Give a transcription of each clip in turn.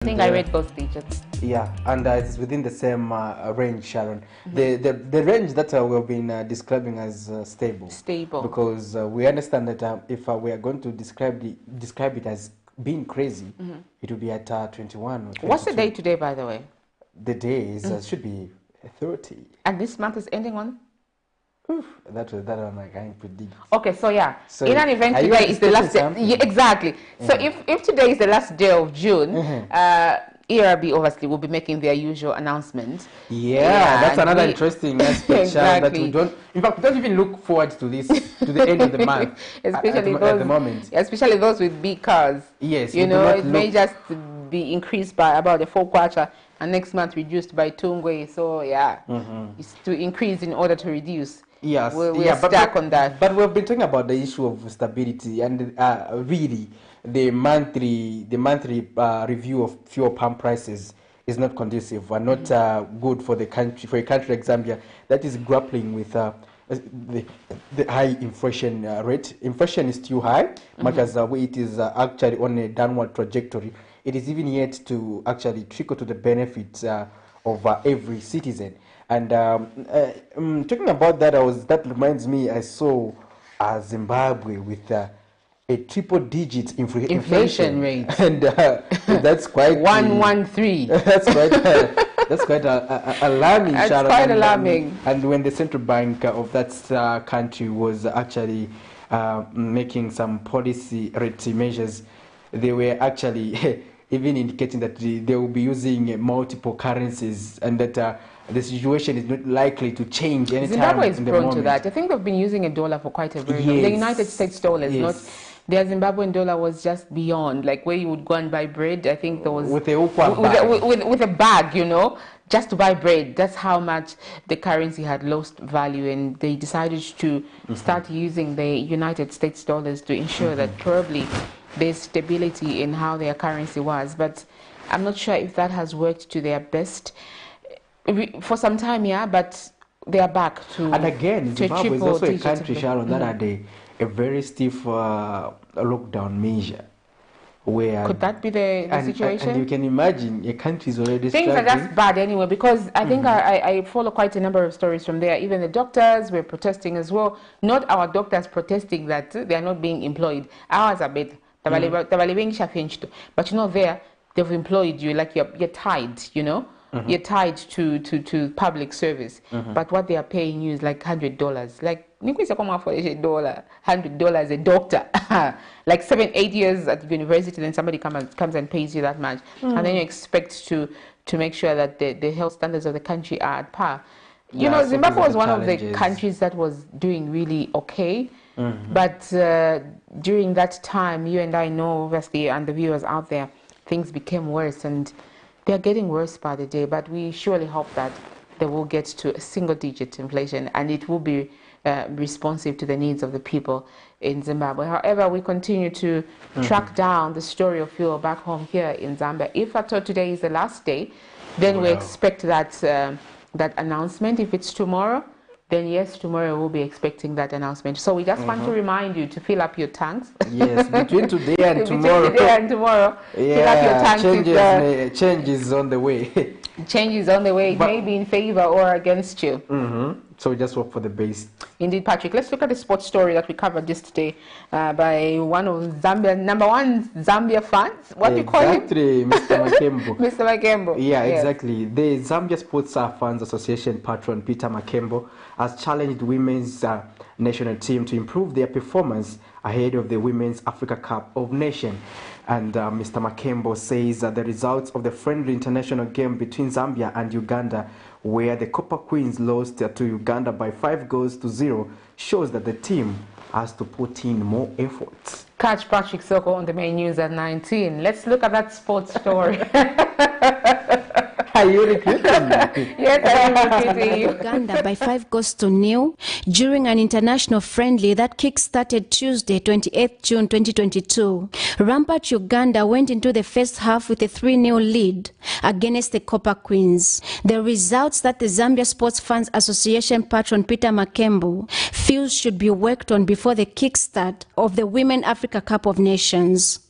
think I read both digits. Yeah, and it's within the same range, Sharon. The range that we've been describing as stable. Stable. Because we understand that if we are going to describe it as being crazy, it will be at 21 or 22. What's the day today, by the way? The day is, should be 30. And this month is ending on? Oof, that one I can't predict. Okay, so yeah, So in an event today is the last day. Yeah, exactly. So if today is the last day of June, ERB obviously will be making their usual announcement. Yeah, that's another interesting aspect, that we don't. In fact, we don't even look forward to this to the end of the month. Especially at the moment. Especially those with big cars. Yes, you know, it may just be increased by about a 4 kwacha, and next month reduced by 2 ngwe. So yeah, it's to increase in order to reduce. Yes, we're stuck on that. But we've been talking about the issue of stability and really the monthly review of fuel pump prices is not conducive and not good for the country, for a country like Zambia that is grappling with the high inflation rate. Inflation is still high, much as it is actually on a downward trajectory. It is even yet to actually trickle to the benefits of every citizen. And talking about that, that reminds me, I saw Zimbabwe with a triple-digit inflation rate, and that's quite 113. That's quite alarming. That's quite alarming. And when the central bank of that country was actually making some policy rate measures, they were actually even indicating that they will be using multiple currencies and that the situation is not likely to change anytime. Zimbabwe is prone to that. I think they've been using a dollar for quite a very long. The United States dollar is not. Their Zimbabwean dollar was just beyond, like where you would go and buy bread. I think there was with a bag, you know, just to buy bread. That's how much the currency had lost value, and they decided to start using the United States dollars to ensure that probably there's stability in how their currency was. But I'm not sure if that has worked to their best. For some time, yeah, but they are back to. And again, Zimbabwe is also a country, Sharon, that had a very stiff lockdown measure. Where could that be the situation? And you can imagine a country is already things struggling. are just bad anyway, because I think I follow quite a number of stories from there. Even the doctors were protesting as well. Not our doctors protesting that they are not being employed. Ours are better. But you know, there they've employed you, like you're tied, you know. You're tied to public service, but what they are paying you is like $100. Like $100 a doctor, like 7-8 years at university, then somebody comes and pays you that much, and then you expect to make sure that the health standards of the country are at par. You know, Zimbabwe was one of the countries that was doing really okay, but during that time, you and I know, obviously, and the viewers out there, things became worse, and they're getting worse by the day, but we surely hope that they will get to a single-digit inflation and it will be responsive to the needs of the people in Zimbabwe. However, we continue to track down the story of fuel back home here in Zambia. If I thought today is the last day, then we expect that that announcement. If it's tomorrow, then yes, tomorrow we'll be expecting that announcement. So we just want to remind you to fill up your tanks. Yes, between today and tomorrow. Between today and tomorrow, fill up your tanks. Change is on the way. Change is on the way. It may be in favor or against you. So we just hope for the best. Indeed, Patrick. Let's look at the sports story that we covered yesterday by one of Zambia's #1 Zambia fans. What do you call him? Exactly, Mr. Makembo. Mr. Makembo. Yeah, exactly. The Zambia Sports Fans Association patron Peter Makembo has challenged women's national team to improve their performance ahead of the Women's Africa Cup of Nations. And Mr. Makembo says that the results of the friendly international game between Zambia and Uganda, where the Copper Queens lost to Uganda by 5-0, shows that the team has to put in more efforts. Catch Patrick Soko on the main news at 19. Let's look at that sports story. Are you recruiting me? Yes, I am recruiting you. Uganda by 5-0 during an international friendly that kick-started Tuesday, 28th June 2022. Rampart Uganda went into the first half with a 3-0 lead against the Copper Queens. The results that the Zambia Sports Fans Association patron Peter Makembo feels should be worked on before the kickstart of the Women Africa Cup of Nations.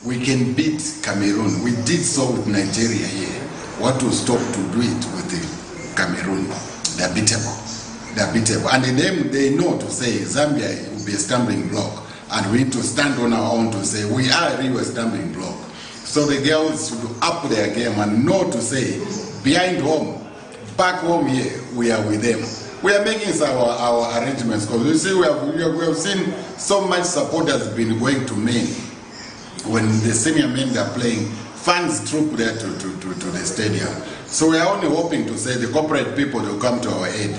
we can beat Cameroon. We did so with Nigeria here. What will stop to do it with the Cameroon? They're beatable. They're beatable. And they know to say Zambia will be a stumbling block. And we need to stand on our own to say we are really a stumbling block. So the girls should up their game and know to say, behind home, back home here, we are with them. We are making our arrangements because you see we have seen so much support has been going to men. When the senior men are playing, fans troop there to the stadium. So we are only hoping to say the corporate people will come to our aid.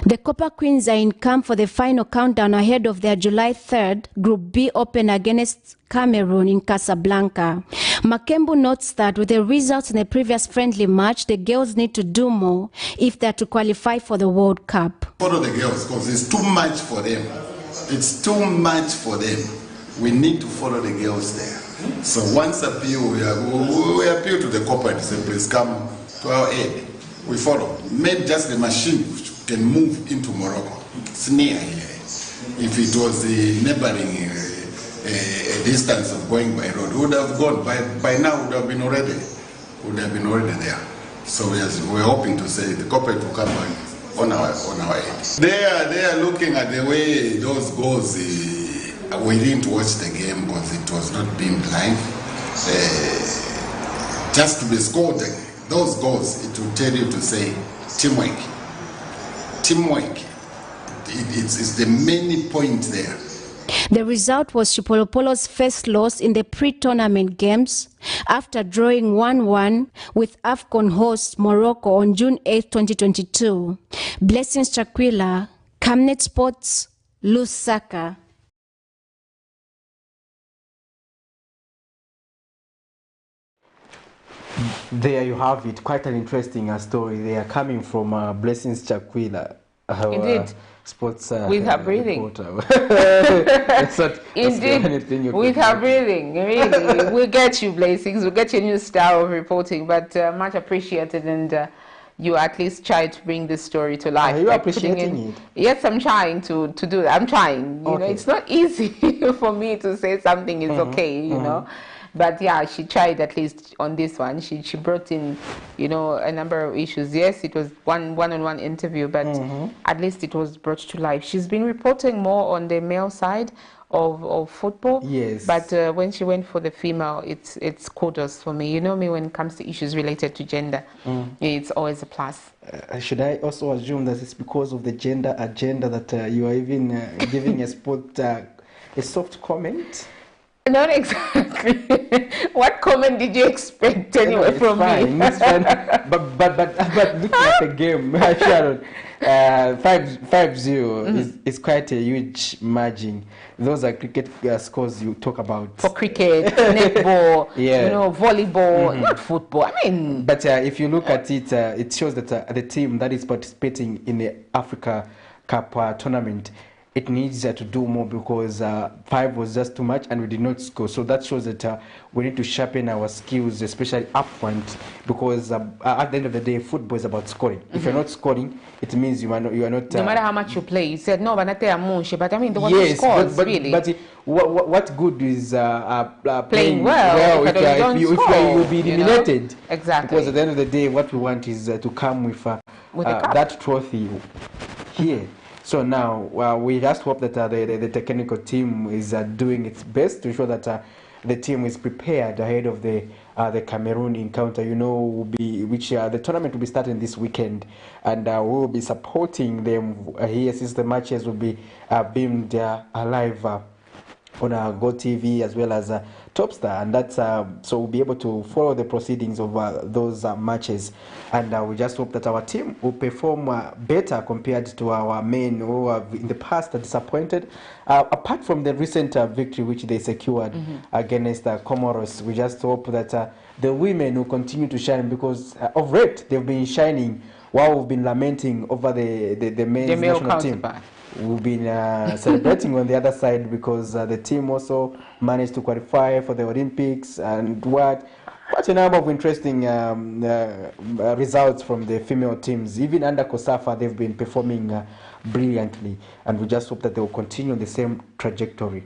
The Copper Queens are in camp for the final countdown ahead of their July 3rd Group B Open against Cameroon in Casablanca. Makembu notes that with the results in the previous friendly match, the girls need to do more if they are to qualify for the World Cup. Follow the girls because it's too much for them. It's too much for them. We need to follow the girls there. So once appeal, we appeal to the corporate, say please come to our aid. We follow. Maybe just the machine can move into Morocco. It's near here. If it was the neighboring distance of going by road, would have gone by now. Would have been already there. So yes, we're hoping to say the corporate will come on our aid. They are looking at the way those goals. We didn't watch the game because it was not being live. Just to be scored, those goals, it will tell you to say teamwork. Teamwork. It's the main point there. The result was Chipolopolo's first loss in the pre-tournament games after drawing 1-1 with AFCON host Morocco on June 8, 2022. Blessings Chakwila, Camnet Sports, Lusaka. There you have it. Quite an interesting story. They are coming from Blessings Chakwila. Indeed. Sports with her breathing. Indeed, with her breathing. Really, we'll get you, Blessings. We'll get your new style of reporting, but much appreciated, and you at least tried to bring this story to life. Are you appreciating it? Yes, I'm trying to do that. I'm trying. You know, it's not easy for me to say something is okay. You know. But yeah, she tried at least on this one. She brought in, you know, a number of issues. Yes, it was one-on-one interview, but at least it was brought to life. She's been reporting more on the male side of football. Yes. But when she went for the female, it's kudos for me. You know me, when it comes to issues related to gender, it's always a plus. Should I also assume that it's because of the gender agenda that you are even giving a sport a soft comment? Not exactly. What comment did you expect anyway from me? It's fine. But looking at the game, Sharon, 5-0 is quite a huge margin. Those are cricket scores you talk about. For cricket, netball, you know, volleyball, not football. I mean, but if you look at it, it shows that the team that is participating in the Africa Cup tournament, it needs to do more because 5 was just too much and we did not score. So that shows that we need to sharpen our skills, especially up front, because at the end of the day, football is about scoring. If you're not scoring, it means you are not. No matter how much you play, you said no, but I mean the one who scores really. But what good is playing well if you'll be eliminated? You know? Exactly. Because at the end of the day, what we want is to come with that trophy here. So now we just hope that the technical team is doing its best to ensure that the team is prepared ahead of the Cameroon encounter. You know, the tournament will be starting this weekend, and we will be supporting them here since the matches will be beamed live on Go TV as well as Topstar, and that's so we'll be able to follow the proceedings of those matches, and we just hope that our team will perform better compared to our men who have in the past disappointed. Apart from the recent victory which they secured against Comoros, we just hope that the women will continue to shine, because of late they've been shining while we've been lamenting over the men's national team. We've been celebrating on the other side because the team also managed to qualify for the Olympics, and what a number of interesting results from the female teams. Even under Kosafa, they've been performing brilliantly, and we just hope that they will continue on the same trajectory.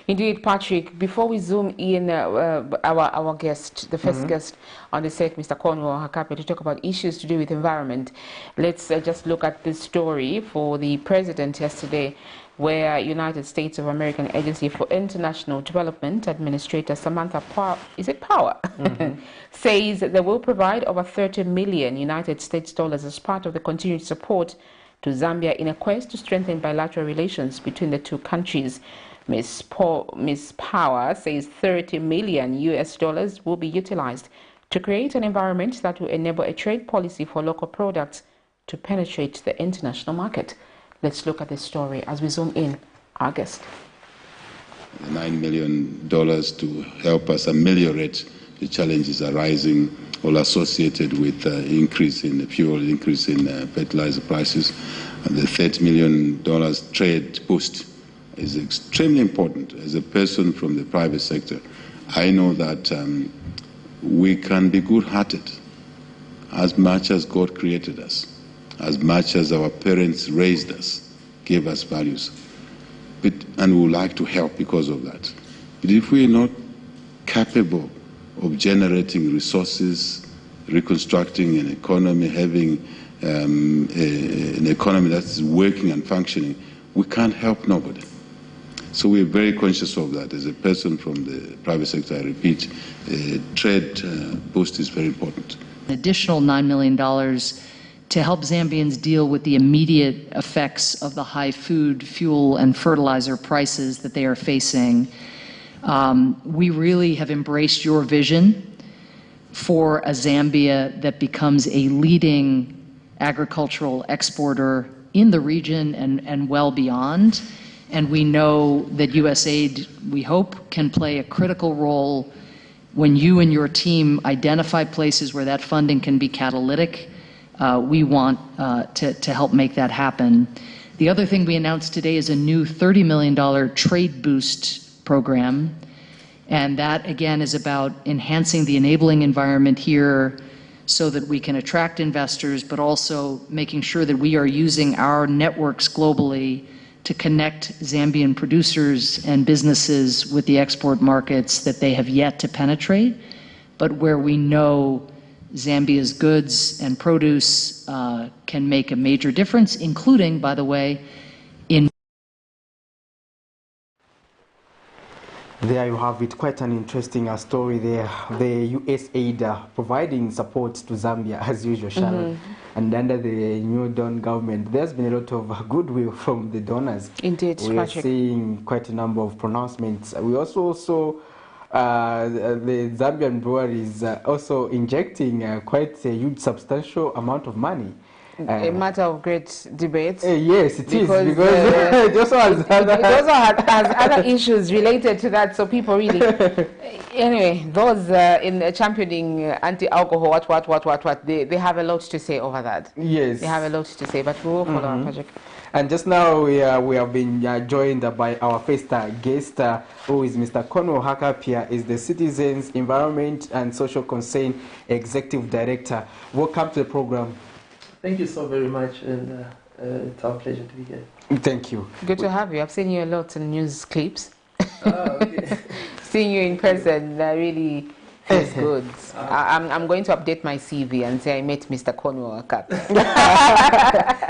Indeed, Patrick. Before we zoom in, our guest, the first guest on the set, Mr. Cornwell HAKAPYA, to talk about issues to do with environment, let's just look at this story for the president yesterday, where United States of American Agency for International Development Administrator Samantha Power says they will provide over 30 million United States dollars as part of the continued support to Zambia in a quest to strengthen bilateral relations between the two countries. Ms. Power says 30 million US dollars will be utilized to create an environment that will enable a trade policy for local products to penetrate the international market. Let's look at this story as we zoom in. Our guest. $9 million to help us ameliorate the challenges arising or associated with increase in the fuel, increase in fertilizer prices. And the $30 million trade boost is extremely important. As a person from the private sector, I know that we can be good-hearted as much as God created us, as much as our parents raised us, gave us values, and we would like to help because of that. But if we are not capable of generating resources, reconstructing an economy, having an economy that is working and functioning, we can't help nobody. So we're very conscious of that. As a person from the private sector, I repeat, trade boost is very important. An additional $9 million to help Zambians deal with the immediate effects of the high food, fuel, and fertilizer prices that they are facing. We really have embraced your vision for a Zambia that becomes a leading agricultural exporter in the region and well beyond. And we know that USAID, we hope, can play a critical role when you and your team identify places where that funding can be catalytic. We want to help make that happen. The other thing we announced today is a new $30 million trade boost program. And that, again, is about enhancing the enabling environment here so that we can attract investors, but also making sure that we are using our networks globally to connect Zambian producers and businesses with the export markets that they have yet to penetrate, but where we know Zambia's goods and produce can make a major difference, including, by the way, in... There you have it, quite an interesting story there. The USAID providing support to Zambia as usual, Sharon. And under the new Dawn government, there's been a lot of goodwill from the donors. Indeed, we are seeing quite a number of pronouncements. We also saw the Zambian breweries also injecting quite a huge, substantial amount of money. A matter of great debate. Yes, it is, because it also has other issues related to that, so people really... Anyway, those in championing anti-alcohol, what, they have a lot to say over that. Yes. They have a lot to say, but we will follow our project. And just now we have been joined by our first guest, who is Mr. Cornwell HAKAPYA, is the Citizens, Environment and Social Concern Executive Director. Welcome to the program. Thank you so very much, and it's our pleasure to be here. Thank you. Good to have you. I've seen you a lot in news clips. Okay. Seeing you in person really feels good. I'm going to update my CV and say I met Mr. Cornwell HAKAPYA.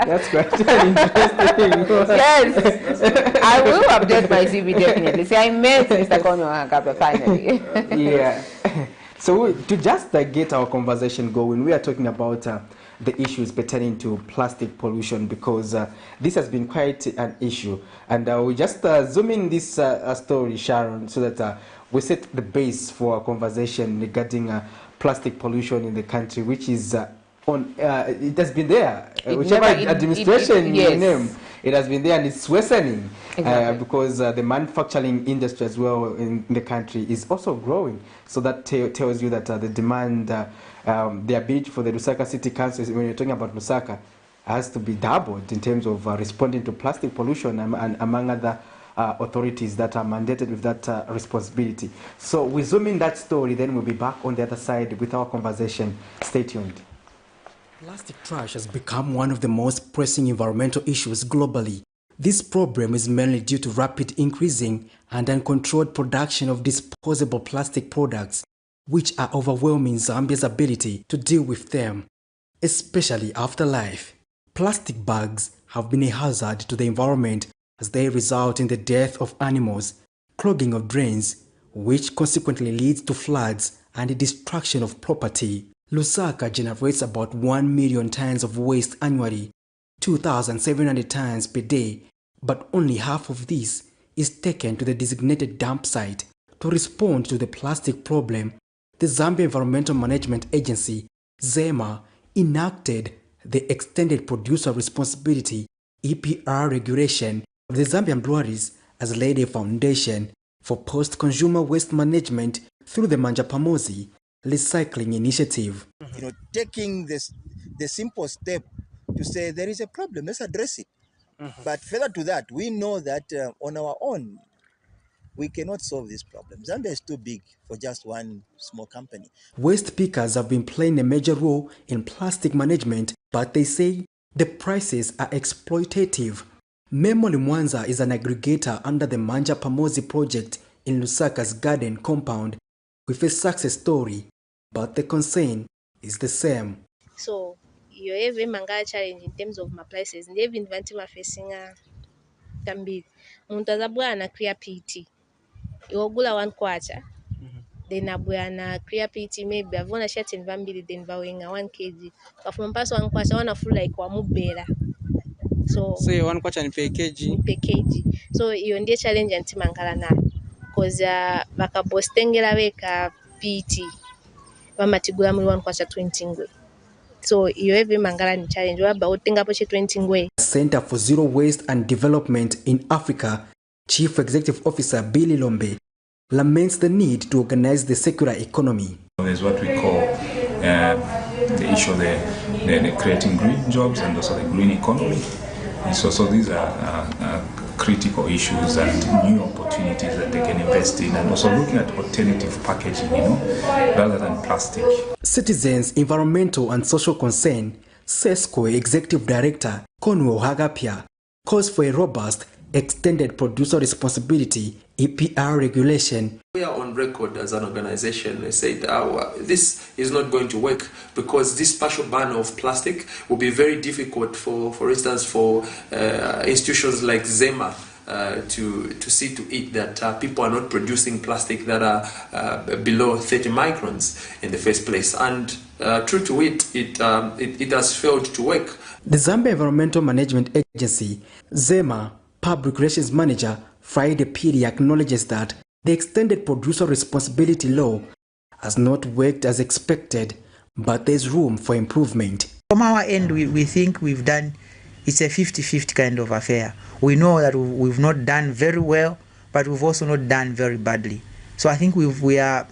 That's quite interesting. Yes, I will update my CV definitely. Say I met Mr. Cornwell HAKAPYA finally. Yeah. So to just get our conversation going, we are talking about the issues pertaining to plastic pollution, because this has been quite an issue. And we just zoom in this story, Sharon, so that we set the base for our conversation regarding plastic pollution in the country, which is it has been there. Whichever administration you name, it has been there, and it's worsening. Exactly. Because the manufacturing industry as well in the country is also growing. So that tells you that the demand, the ability for the Lusaka City Council, when you're talking about Lusaka, has to be doubled in terms of responding to plastic pollution and among other authorities that are mandated with that responsibility. So we zoom in that story, then we'll be back on the other side with our conversation. Stay tuned. Plastic trash has become one of the most pressing environmental issues globally. This problem is mainly due to rapid increasing and uncontrolled production of disposable plastic products, which are overwhelming Zambia's ability to deal with them, especially after life. Plastic bags have been a hazard to the environment as they result in the death of animals, clogging of drains, which consequently leads to floods and the destruction of property. Lusaka generates about 1 million tons of waste annually, 2,700 tons per day, but only half of this is taken to the designated dump site. To respond to the plastic problem, the Zambia Environmental Management Agency, ZEMA, enacted the Extended Producer Responsibility EPR regulation. The Zambian breweries has laid a foundation for post-consumer waste management through the Manja Pamozi recycling initiative. Taking the simple step to say there is a problem, let's address it. But further to that, we know that on our own, we cannot solve this problem. Zambia is too big for just one small company. Waste pickers have been playing a major role in plastic management, but they say the prices are exploitative. Memoli Mwanza is an aggregator under the Manja Pamozi project in Lusaka's garden compound with a success story, but the concern is the same. So you have a manga challenge in terms of my prices. And they've invented my facing can be Muntazabua and a clear PT. You go one quarter. Then a clear PT maybe I've won a shirt in Vambili then vowing a 1 kg. But from pass 1 quarter, one full like Wamubela. So you want quarter in per kg. So you on the challenge and Timangala na. Because baka bostengela weka PT. Vamatigula mu 1 quarter 20 ngwe. So you have a mangala challenge about 20 ngwe. Center for Zero Waste and Development in Africa, Chief Executive Officer Billy Lombe, laments the need to organize the circular economy. There's what we call the issue of the creating green jobs and also the green economy. And so these are critical issues and new opportunities that they can invest in, and also looking at alternative packaging, rather than plastic. Citizens' Environmental and Social Concern, CESCO Executive Director CORNWELL HAKAPYA, calls for a robust Extended Producer Responsibility EPR regulation. We are on record as an organization. They said this is not going to work because this partial ban of plastic will be very difficult for instance, for institutions like ZEMA to see to it that people are not producing plastic that are below 30 microns in the first place. And true to it has failed to work. The Zambia Environmental Management Agency, ZEMA, Public Relations Manager Friday Piri acknowledges that the Extended Producer Responsibility Law has not worked as expected, but there's room for improvement. From our end, we think we've done, it's a 50-50 kind of affair. We know that we've not done very well, but we've also not done very badly. So I think we are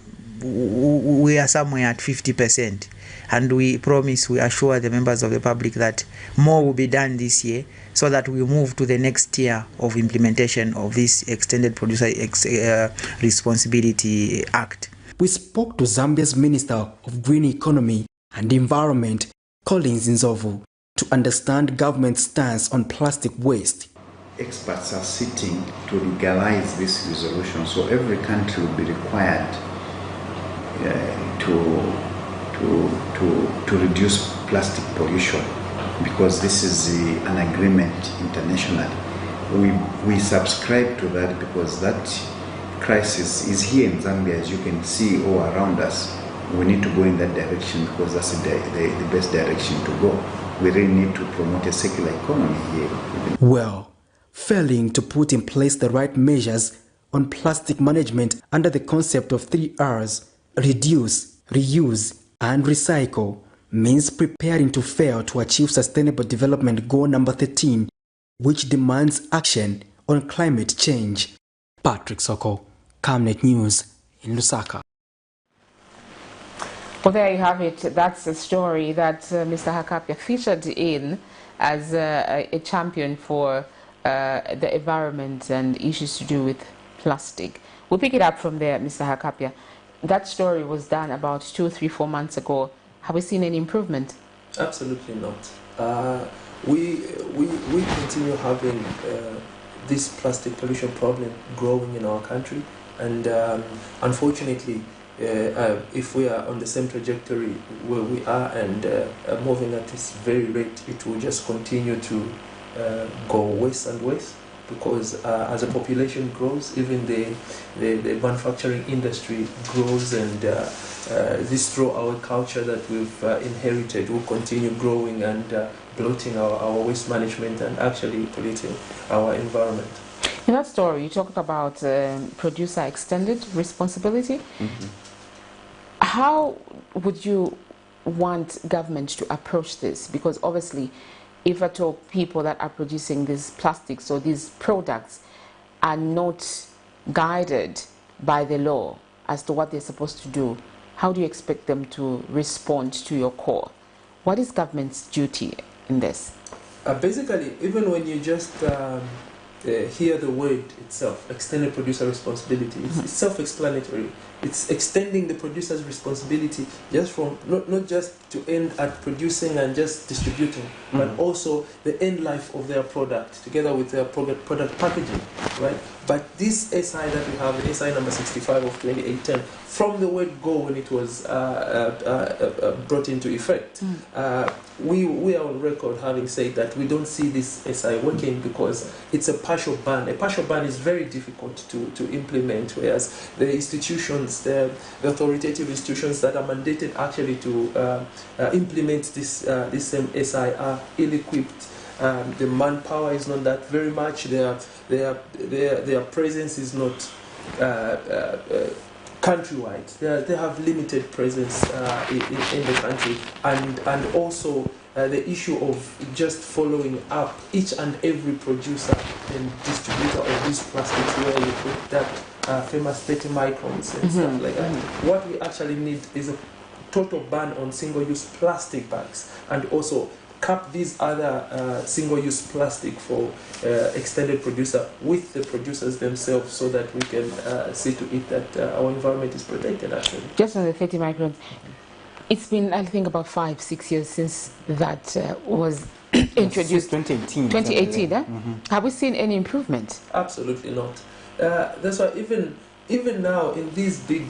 somewhere at 50%. And we promise, we assure the members of the public that more will be done this year so that we move to the next tier of implementation of this Extended Producer Responsibility Act. We spoke to Zambia's Minister of Green Economy and Environment, Collins Nzovu, to understand government's stance on plastic waste. Experts are sitting to legalize this resolution, so every country will be required to reduce plastic pollution, because this is an agreement internationally. We subscribe to that because that crisis is here in Zambia, as you can see all around us. We need to go in that direction because that's the best direction to go. We really need to promote a circular economy here. Well, failing to put in place the right measures on plastic management under the concept of 3 R's, reduce, reuse, and recycle, means preparing to fail to achieve Sustainable Development Goal number 13, which demands action on climate change. Patrick Soko, Camnet News in Lusaka. Well, there you have it. That's a story that Mr. HAKAPYA featured in as a champion for the environment and issues to do with plastic. We'll pick it up from there, Mr. HAKAPYA. That story was done about 2, 3, 4 months ago. Have we seen any improvement? Absolutely not. we continue having this plastic pollution problem growing in our country, and unfortunately, if we are on the same trajectory where we are and moving at this very rate, it will just continue to go worse and worse, because as the population grows, even the manufacturing industry grows, and this through our culture that we've inherited will continue growing and bloating our waste management and actually polluting our environment. In that story, you talked about producer extended responsibility. Mm-hmm. How would you want government to approach this? Because obviously, if at all people that are producing these plastics or these products are not guided by the law as to what they're supposed to do, how do you expect them to respond to your call? What is government's duty in this? Basically, even when you just hear the word itself, extended producer responsibility, it's self-explanatory. It's extending the producer's responsibility just from not just to end at producing and just distributing, but also the end life of their product together with their product packaging, right? But this SI that we have, the SI number 65 of 2810, from the word go when it was brought into effect, we are on record having said that we don't see this SI working because it's a partial ban. A partial ban is very difficult to implement, whereas the institutions, the authoritative institutions that are mandated actually to implement this same SI are ill-equipped. The manpower is not that very much. Their presence is not countrywide. They have limited presence in the country, and also the issue of just following up each and every producer and distributor of these plastics, where you put that famous 30 microns and stuff like that. What we actually need is a total ban on single-use plastic bags, and also cap these other single-use plastic for extended producer with the producers themselves, so that we can see to it that our environment is protected actually. Just on the 30 microns, it's been, I think, about 5-6 years since that was introduced. 2018. 2018, eh? Have we seen any improvement? Absolutely not. That's why even now in these big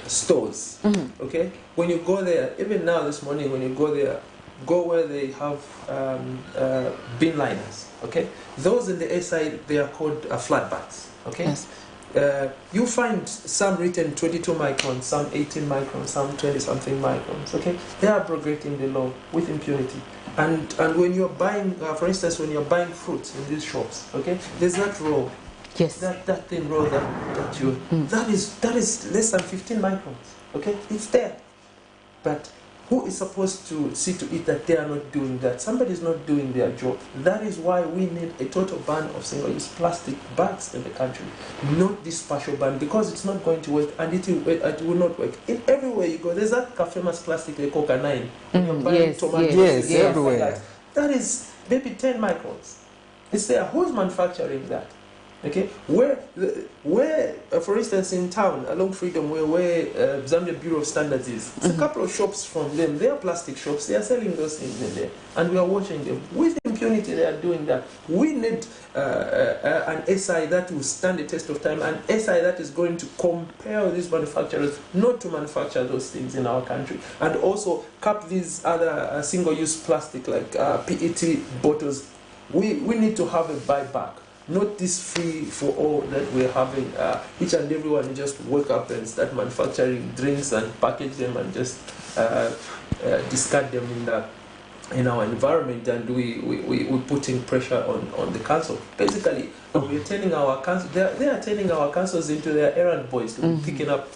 stores, okay, when you go there, even now this morning when you go there, go where they have bin liners, okay? Those in the SI, they are called flatbacks, okay? Yes. You find some written 22 microns, some 18 microns, some 20-something microns, okay? They are abrogating the law with impunity. And when you're buying, for instance, when you're buying fruits in these shops, okay, there's that row. Yes. That thin row that you that is less than 15 microns, okay? It's there. But who is supposed to see to it that they are not doing that? Somebody is not doing their job. That is why we need a total ban of single-use plastic bags in the country, not this partial ban, because it's not going to work, and it will not work. Everywhere you go, there's that famous plastic they call canine. Yes, yes, everywhere. Like that is maybe 10 microns. It's there. Who's manufacturing that? Okay, where for instance, in town along Freedom, where Zambia Bureau of Standards is, it's a couple of shops from them. They are plastic shops. They are selling those things in there, and we are watching them with impunity. They are doing that. We need an SI that will stand the test of time, an SI that is going to compel these manufacturers not to manufacture those things in our country, and also cap these other single-use plastic like PET bottles. We need to have a buyback. Not this free for all that we're having. Each and everyone just wake up and start manufacturing drinks and package them and just discard them in our environment, and we're putting pressure on the council. Basically, we're telling our council, they are turning our councils into their errand boys to be picking up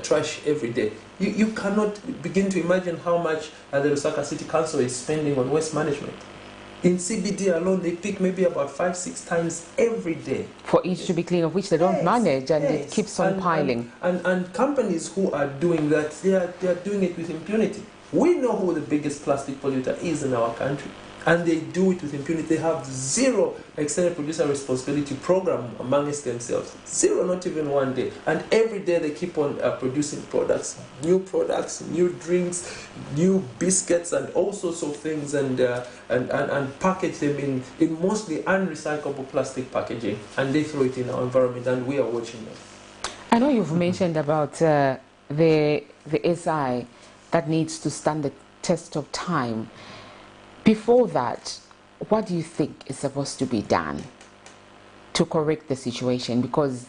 trash every day. You cannot begin to imagine how much the Lusaka City Council is spending on waste management. In CBD alone, they pick maybe about 5-6 times every day. For each to be clean, of which they don't manage, and it keeps on piling. And companies who are doing that, they are doing it with impunity. We know who the biggest plastic polluter is in our country. And they do it with impunity. They have zero extended producer responsibility program amongst themselves. Zero, not even one day. And every day they keep on producing products, new drinks, new biscuits, and all sorts of things, and package them in mostly unrecyclable plastic packaging. And they throw it in our environment, and we are watching them. I know you've mentioned about the SI that needs to stand the test of time. Before that, what do you think is supposed to be done to correct the situation? Because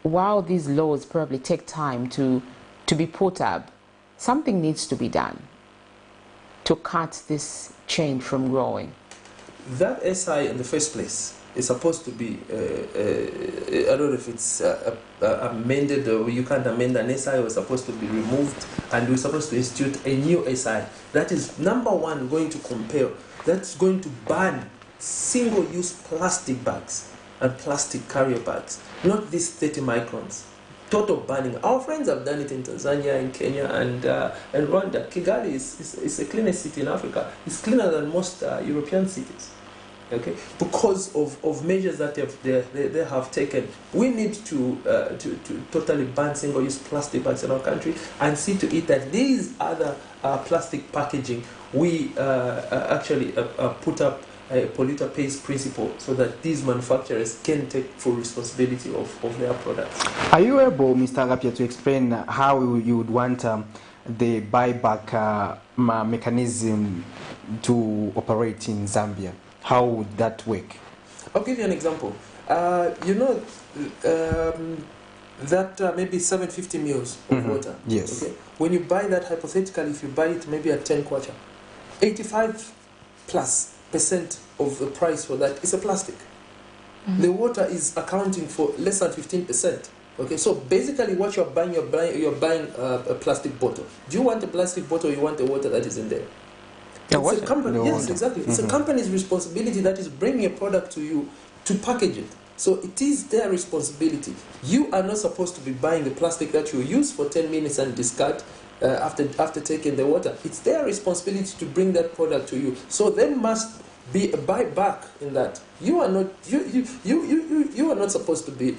while these laws probably take time to be put up, something needs to be done to cut this chain from growing. That SI in the first place is supposed to be, I don't know if it's amended, or you can't amend an SI, or supposed to be removed, and we're supposed to institute a new SI. That is, number one, going to compel, that's going to ban single-use plastic bags and plastic carrier bags, not these 30 microns. Total banning. Our friends have done it in Tanzania, in Kenya, and Rwanda. Kigali is the cleanest city in Africa. It's cleaner than most European cities. Okay, because of measures that they have taken. We need to totally ban single-use plastic bags in our country, and see to it that these other plastic packaging, we actually put up a polluter pays principle, so that these manufacturers can take full responsibility of their products. Are you able, Mr. HAKAPYA, to explain how you would want the buyback mechanism to operate in Zambia? How would that work? I'll give you an example. You know that maybe 750 mils of water. Yes. Okay? When you buy that, hypothetically, if you buy it maybe at 10 kwacha, 85+% of the price for that is a plastic. The water is accounting for less than 15%. Okay, so basically what you're buying a plastic bottle. Do you want a plastic bottle, or you want the water that is in there? It's a company, yes, exactly. It's a company's responsibility that is bringing a product to you to package it. So it is their responsibility. You are not supposed to be buying the plastic that you use for 10 minutes and discard after taking the water. It's their responsibility to bring that product to you. So there must be a buyback in that. You are not you are not supposed to be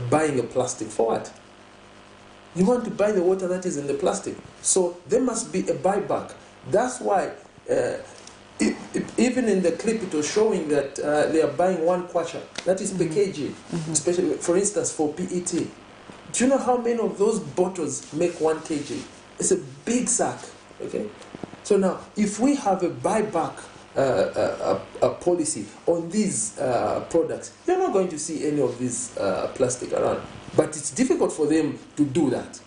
buying a plastic for what? You want to buy the water that is in the plastic. So there must be a buyback. That's why, even in the clip, it was showing that they are buying 1 kwacha. That is per kg, especially, for instance, for PET. Do you know how many of those bottles make 1 kg? It's a big sack. Okay. So now, if we have a buyback a policy on these products, you're not going to see any of this plastic around. But it's difficult for them to do that,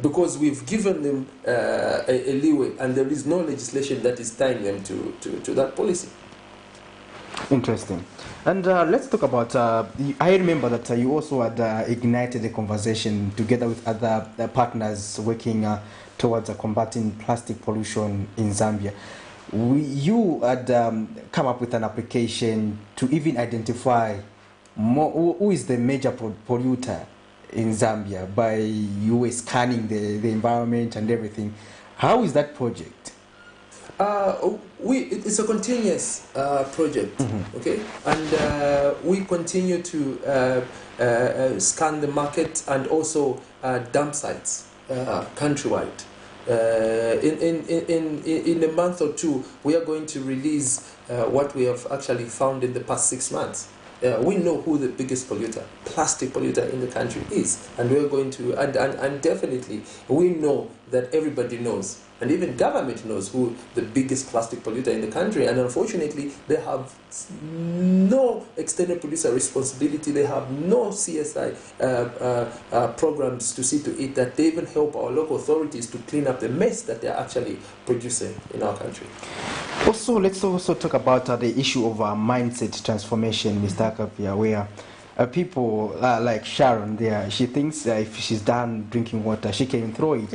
because we've given them a leeway, and there is no legislation that is tying them to that policy. Interesting. And let's talk about, I remember that you also had ignited a conversation together with other partners working towards combating plastic pollution in Zambia. You had come up with an application to even identify who is the major polluter in Zambia by you scanning the environment and everything. How is that project? It's a continuous project, okay? And we continue to scan the market and also dump sites countrywide. In a month or two, we are going to release what we have actually found in the past 6 months. We know who the biggest plastic polluter in the country is, and we're going to, and definitely we know that everybody knows, and even government knows who the biggest plastic polluter in the country, and unfortunately they have no extended producer responsibility, they have no CSI programs to see to it that they even help our local authorities to clean up the mess that they're actually producing in our country. Also, let's also talk about the issue of mindset transformation, Mr. HAKAPYA, where people like Sharon there, she thinks if she's done drinking water, she can throw it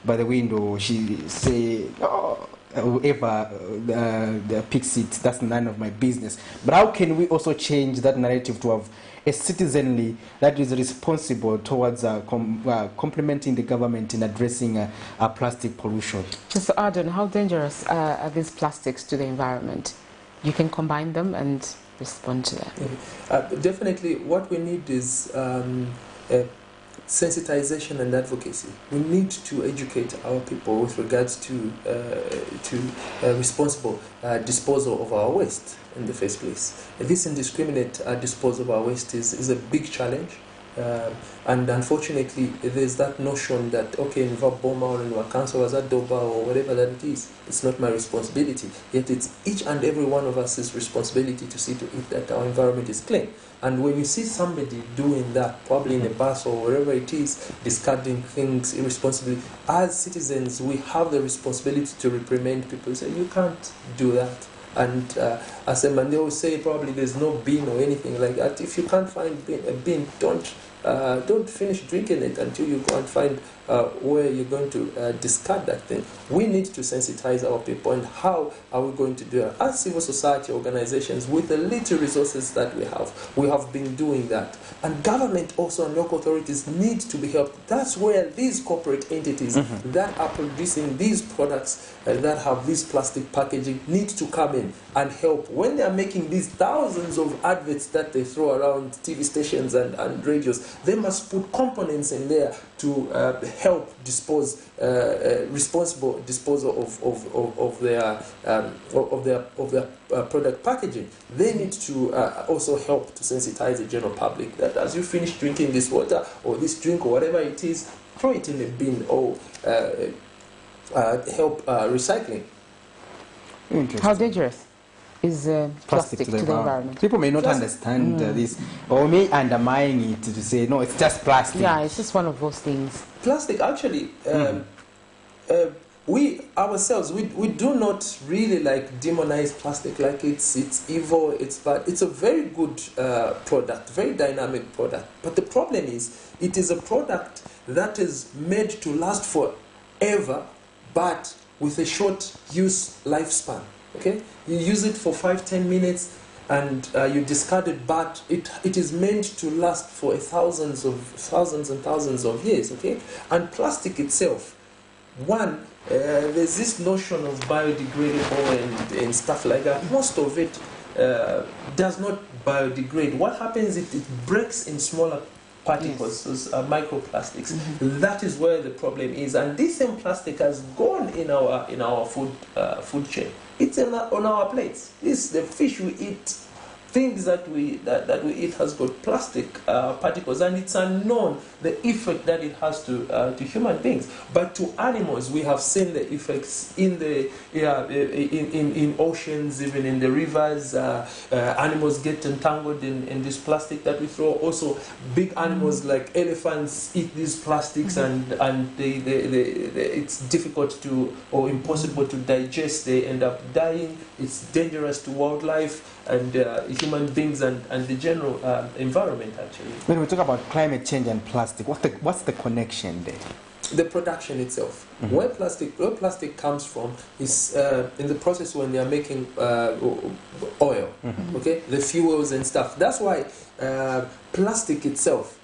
by the window. She say, "Oh, whoever picks it, that's none of my business. But how can we also change that narrative to have a citizenry that is responsible towards complementing the government in addressing plastic pollution? Just to add on, how dangerous are these plastics to the environment? You can combine them and respond to that. Definitely, what we need is sensitization and advocacy. We need to educate our people with regards to responsible disposal of our waste in the first place. This indiscriminate disposal of our waste is a big challenge. And unfortunately, there's that notion that, okay, in Vaboma or in Wakanso or Zadoba or whatever that it is, it's not my responsibility. Yet it's each and every one of us' responsibility to see to it that our environment is clean. And when you see somebody doing that, probably in a bus or wherever it is, discarding things irresponsibly, as citizens, we have the responsibility to reprimand people. Say, you can't do that. And as a man, they will say probably there's no bin or anything like that. If you can't find a bin, don't finish drinking it until you go and find where you're going to discard that thing. We need to sensitize our people, and how are we going to do it? As civil society organizations, with the little resources that we have been doing that. And government also and local authorities need to be helped. That's where these corporate entities that are producing these products that have this plastic packaging need to come in and help. When they are making these thousands of adverts that they throw around TV stations and radios, they must put components in there to help dispose responsible disposal of their product packaging. They need to also help to sensitize the general public that as you finish drinking this water or this drink or whatever it is, throw it in a bin or help recycling. How dangerous is plastic to the environment? People may not understand this, or may undermine it to say, no, it's just plastic. Yeah, it's just one of those things. Plastic, actually, we ourselves, we do not really like demonize plastic like it's evil, it's bad. It's a very good product, very dynamic product. But the problem is, it is a product that is made to last forever, but with a short use lifespan. Okay, you use it for 5-10 minutes and you discard it, but it is meant to last for thousands and thousands of years. Okay, and plastic itself, there's this notion of biodegradable and stuff like that. Most of it does not biodegrade. What happens is it breaks in smaller particles, those microplastics. That is where the problem is, and this same plastic has gone in our food chain. It's on our plates. This the fish we eat, things that we eat has got plastic particles, and it's unknown the effect that it has to human beings. But to animals, we have seen the effects in oceans, even in the rivers. Animals get entangled in this plastic that we throw. Also, big animals like elephants eat these plastics, and it's difficult to or impossible to digest. They end up dying. It's dangerous to wildlife and human beings and the general environment, actually. When we talk about climate change and plastic, what's the connection there? The production itself. Where plastic comes from is in the process when they are making oil, okay, the fuels and stuff. That's why plastic itself,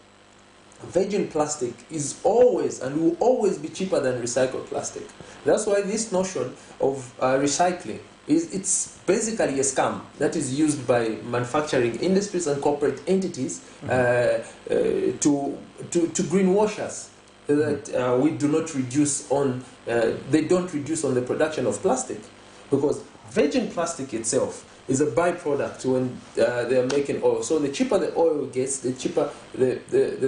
virgin plastic, is always and will always be cheaper than recycled plastic. That's why this notion of recycling it's basically a scam that is used by manufacturing industries and corporate entities to greenwash us. That we do not reduce on, they don't reduce on the production of plastic, because virgin plastic itself is a byproduct when they are making oil. So the cheaper the oil gets, the cheaper the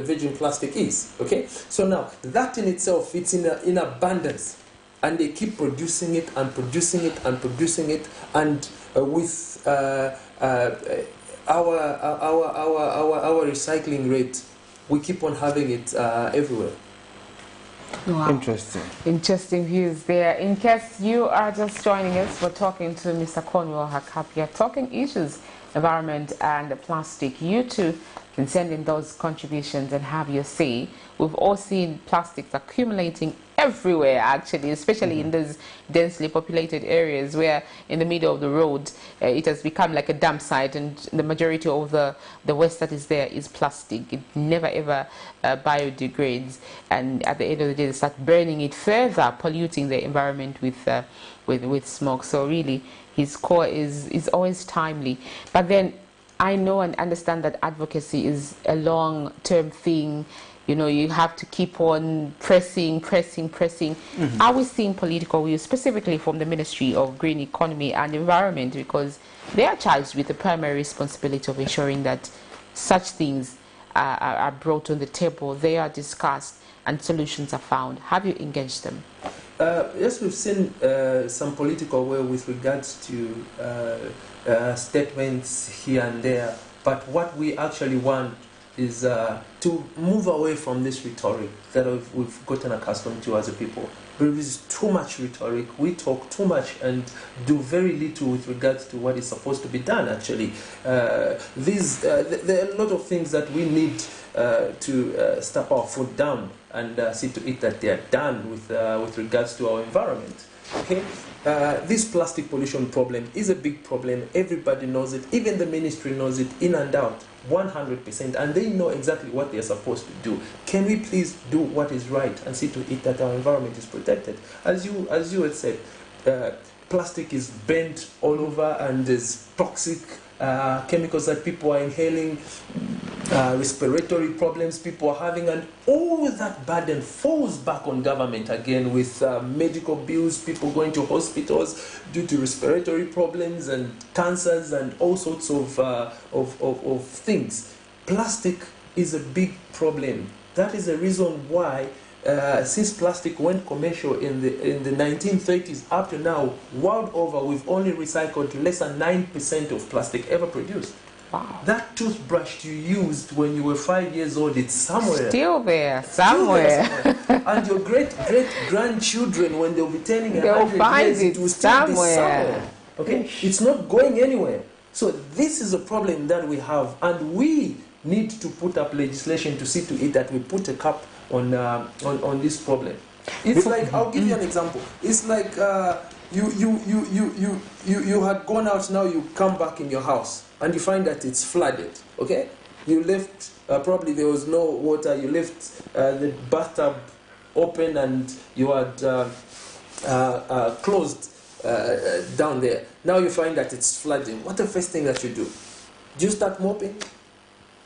virgin plastic is. Okay, so now that in itself, it's in abundance. And they keep producing it and producing it and producing it, and with our recycling rate, we keep on having it everywhere. Wow. Interesting views there. In case you are just joining us, we're talking to Mr. CORNWELL HAKAPYA, talking issues, environment and plastic. You too can send in those contributions and have your say. We've all seen plastics accumulating everywhere, actually, especially in those densely populated areas where in the middle of the road it has become like a dump site, and the majority of the waste that is there is plastic. It never ever biodegrades, and at the end of the day they start burning it further, polluting the environment with smoke. So really his call is always timely. But then I know and understand that advocacy is a long-term thing. You know, you have to keep on pressing. Are we seeing political will, specifically from the Ministry of Green Economy and Environment, because they are charged with the primary responsibility of ensuring that such things are brought on the table, they are discussed, and solutions are found? Have you engaged them? Yes, we've seen some political will with regards to statements here and there, but what we actually want is to move away from this rhetoric that we've gotten accustomed to as a people. There is too much rhetoric. We talk too much and do very little with regards to what is supposed to be done, actually. There are a lot of things that we need to step our foot down and see to it that they are done with regards to our environment. Okay? This plastic pollution problem is a big problem. Everybody knows it. Even the ministry knows it in and out, 100%, and they know exactly what they're supposed to do. Can we please do what is right and see to it that our environment is protected? As you had said, plastic is bent all over, and there's toxic chemicals that people are inhaling, respiratory problems people are having, and all that burden falls back on government again with medical bills, people going to hospitals due to respiratory problems and cancers and all sorts of things. Plastic is a big problem. That is the reason why since plastic went commercial in the 1930s up to now, world over, we've only recycled less than 9% of plastic ever produced. Wow. That toothbrush you used when you were 5 years old, it's somewhere. Still there, somewhere. And your great-great-grandchildren, when they'll be turning 100 years, it will still be somewhere. Okay? It's not going anywhere. So this is a problem that we have, and we need to put up legislation to see to it that we put a cap on this problem. It's like, I'll give you an example. It's like you had gone out, now you come back in your house and you find that it's flooded. Okay, you left probably there was no water. You left the bathtub open and you had closed down there. Now you find that it's flooding. What's the first thing that you do? Do you start mopping?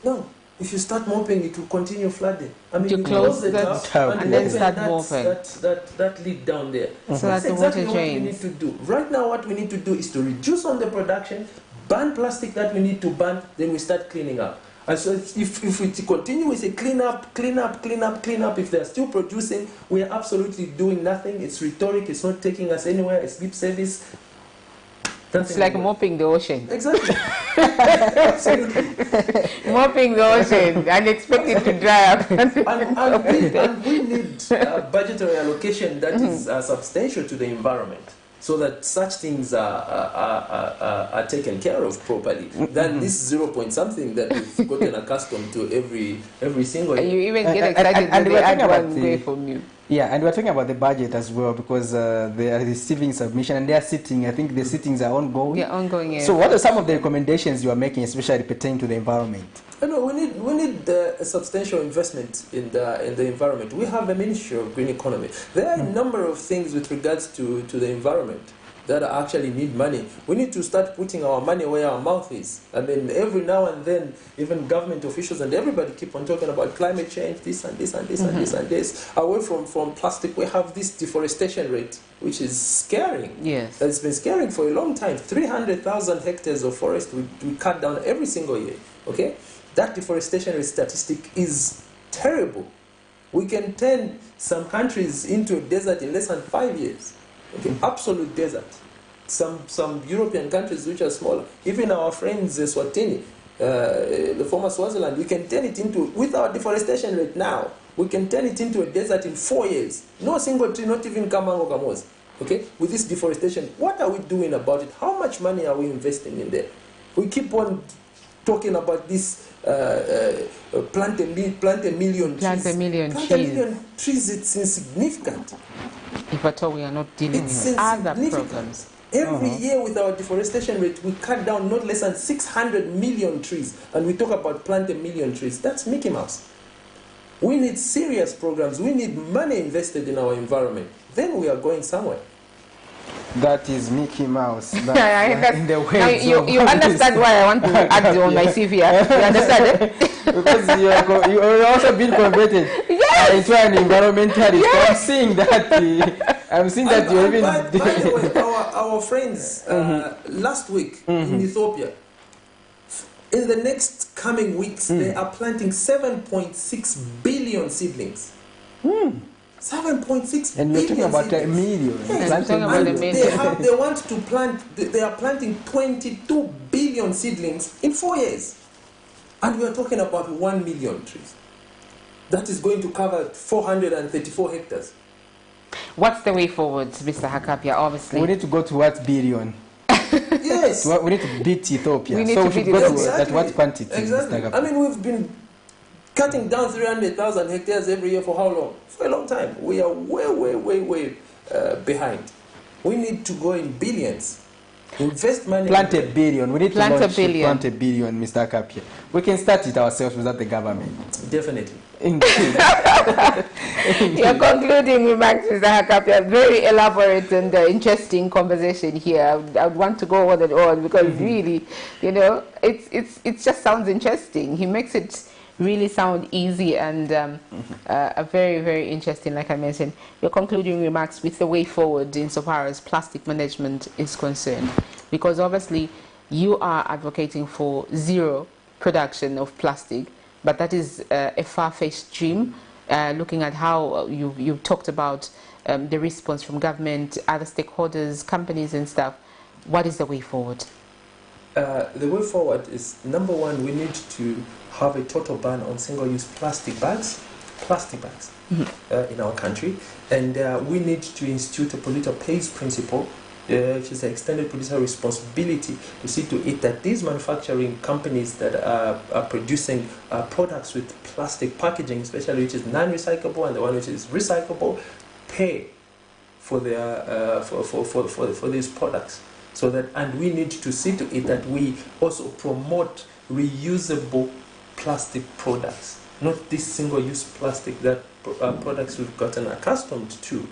No. If you start mopping, it will continue flooding. I mean, you close the tap and then start mopping. That lid down there. So that's exactly what we need to do. Right now, what we need to do is to reduce on the production, ban plastic that we need to ban, then we start cleaning up. And so if we continue with a clean up, if they're still producing, we are absolutely doing nothing. It's rhetoric. It's not taking us anywhere. It's lip service. It's like mopping the ocean. Exactly. Mopping the ocean and expect it to dry up. and we need budgetary allocation that is substantial to the environment, so that such things are taken care of properly. Than this 0 point something that we've gotten accustomed to every single year. You even get excited when they add one way from you. Yeah, and we're talking about the budget as well, because they are receiving submission and they are sitting. I think the sittings are ongoing. Yeah, ongoing. Yeah. So what are some of the recommendations you are making, especially pertaining to the environment? No, we need a substantial investment in the environment. We have a Ministry of Green Economy. There are a number of things with regards to the environment that actually need money. We need to start putting our money where our mouth is. I mean, every now and then, even government officials and everybody keep on talking about climate change, this and this and this and this and this. Away from plastic, we have this deforestation rate, which is scaring. Yes. It's been scaring for a long time. 300,000 hectares of forest we cut down every single year. Okay? That deforestation rate statistic is terrible. We can turn some countries into a desert in less than 5 years. Okay, absolute desert. Some European countries which are smaller, even our friends Swatini, the former Swaziland, we can turn it into, with our deforestation rate now, we can turn it into a desert in 4 years. No single tree, not even Kamango Kamoz. Okay, with this deforestation, what are we doing about it? How much money are we investing in there? We keep on talking about this plant a million trees. Plant a million trees, it's insignificant. If at all we are not dealing with other problems. Every year with our deforestation rate, we cut down not less than 600 million trees. And we talk about plant a million trees. That's Mickey Mouse. We need serious programs. We need money invested in our environment. Then we are going somewhere. That is Mickey Mouse. In the way you understand why I want to add on my CV. You understand it? Because you are also being converted into an environmentalist. Yes. I'm seeing that you even. By the way, our friends last week in Ethiopia, in the next coming weeks, they are planting 7.6 billion seedlings. 7.6 and you're talking about a million. Yes, they want to plant. They are planting 22 billion seedlings in 4 years, and we are talking about 1 million trees. That is going to cover 434 hectares. What's the way forward, Mr. HAKAPYA? Obviously, we need to go to what billion? Yes, we need to beat Ethiopia. We should go to that what quantity? Exactly. I mean, we've been cutting down 300,000 hectares every year for how long? For a long time. We are way behind. We need to go in billions. Invest money. Plant a billion. We need plant to launch plant a billion, Mr. HAKAPYA. We can start it ourselves without the government. Definitely. Your concluding remarks, Mr. HAKAPYA, very elaborate and interesting conversation here. I would want to go on and on because really, you know, it just sounds interesting. He makes it really sound easy and a very interesting, like I mentioned. Your concluding remarks with the way forward insofar as plastic management is concerned, because obviously you are advocating for zero production of plastic, but that is a far-fetched dream. Looking at how you've talked about the response from government, other stakeholders, companies and stuff, what is the way forward? The way forward is, number one, we need to have a total ban on single-use plastic bags in our country, and we need to institute a polluter pays principle, which is an extended producer responsibility to see to it that these manufacturing companies that are producing products with plastic packaging, especially which is non-recyclable and the one which is recyclable, pay for their for these products. So that, and we need to see to it that we also promote reusable plastic products, not this single-use plastic that products we've gotten accustomed to.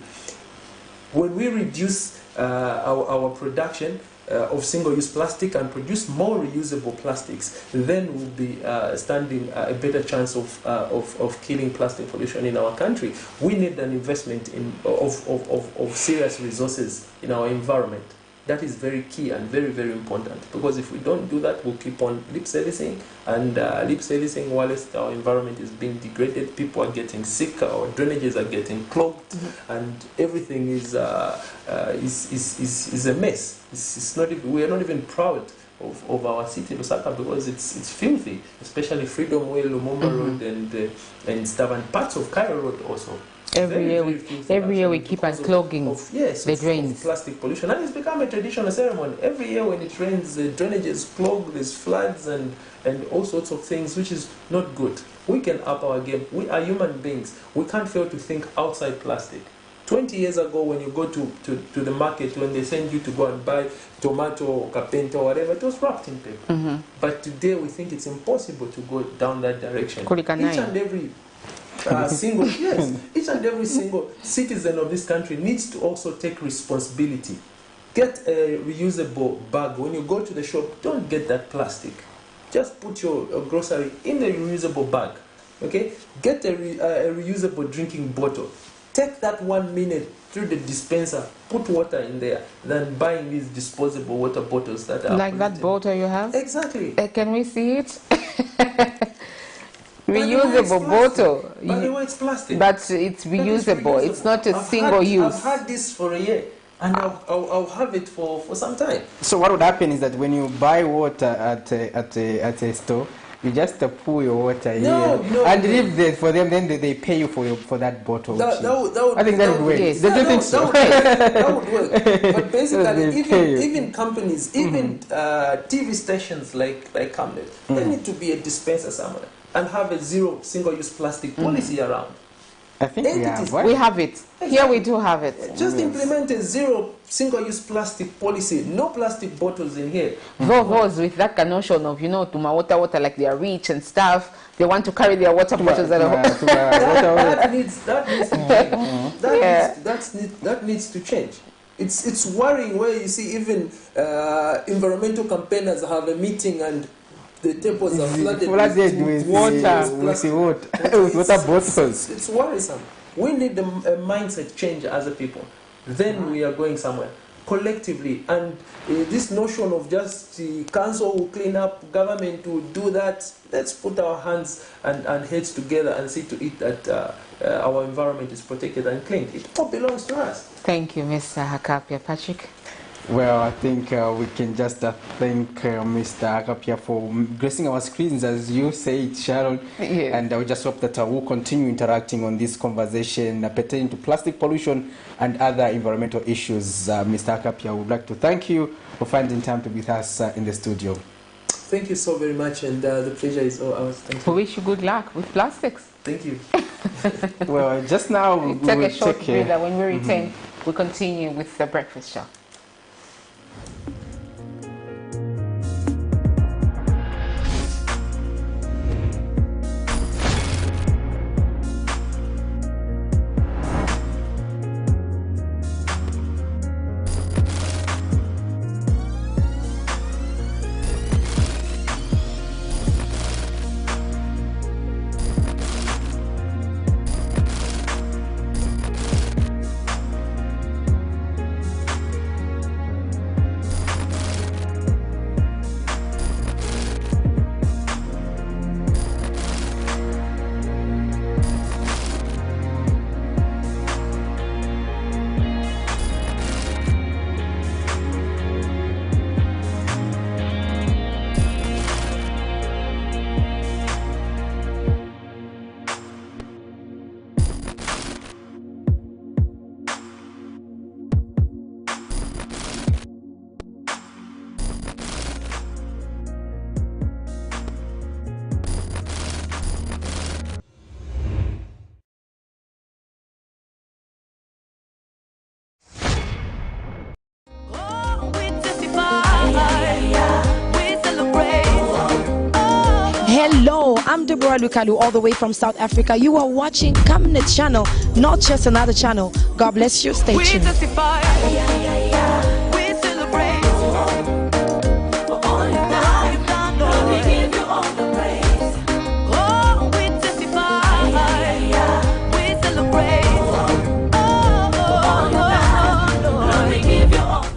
When we reduce our production of single-use plastic and produce more reusable plastics, then we'll be standing a better chance of killing plastic pollution in our country. We need an investment of serious resources in our environment. That is very key and very important, because if we don't do that, we'll keep on lip servicing, and lip servicing whilst our environment is being degraded, people are getting sick, our drainages are getting clogged, and everything is a mess. It's not even, we are not even proud of our city, Lusaka, because it's filthy, especially Freedom Way, Lumumba Road, and stuff, and parts of Cairo Road also. Every year we keep unclogging the drains. Of plastic pollution, and it's become a traditional ceremony. Every year when it rains, the drainages clog, there's floods and all sorts of things, which is not good. We can up our game. We are human beings. We can't fail to think outside plastic. 20 years ago, when you go to the market, when they send you to go and buy tomato or kapenta or whatever, it was wrapped in paper. But today we think it's impossible to go down that direction. Each and every each and every single citizen of this country needs to also take responsibility. Get a reusable bag. When you go to the shop, don't get that plastic. Just put your grocery in the reusable bag. Okay? Get a reusable drinking bottle. Take that 1 minute through the dispenser, put water in there, than buying these disposable water bottles that are like that bottle you have? Exactly. Can we see it? Reusable bottle. By the way, it's plastic. But it's reusable. It's not a single use. I've had this for a year, and I'll have it for some time. So what would happen is that when you buy water at a store, You just pour your water No, here no, and no. leave there for them. Then they pay you for that bottle. That would, I think that would work. yes. Don't you think so? That would work. But basically, They pay you. even companies, even TV stations like Camnet, they need to be a dispenser somewhere and have a zero single-use plastic policy around. I think Entities. We have it. Here we do have it. Just implement a zero single-use plastic policy. No plastic bottles in here. Those with that notion of, tuma water, like they are rich and stuff. They want to carry their water bottles at home. That needs to change. That needs to change. It's worrying where you see even environmental campaigners have a meeting and the tables are flooded with water, with water bottles. It's worrisome. We need a mindset change as a people. Then we are going somewhere collectively. And this notion of just council will clean up, government will do that. Let's put our hands and heads together and see to it that our environment is protected and clean. It all belongs to us. Thank you, Mr. HAKAPYA. Patrick? Well, I think we can just thank Mr. HAKAPYA for gracing our screens, as you say, Sharon. Yes. And I just hope that we'll continue interacting on this conversation pertaining to plastic pollution and other environmental issues. Mr. HAKAPYA, I would like to thank you for finding time to be with us in the studio. Thank you so very much, and the pleasure is all ours. Thank you. We wish you good luck with plastics. Thank you. Well, just now we'll take a short breather. When we return, we'll continue with the breakfast show. Hello, I'm Deborah Lukalu, all the way from South Africa. You are watching Camnet channel, not just another channel. God bless you. Stay tuned. We celebrate for all you've done. Lord, we give you all the praise. Oh, we testify. We celebrate for all you've done. Lord, we give you all the praise.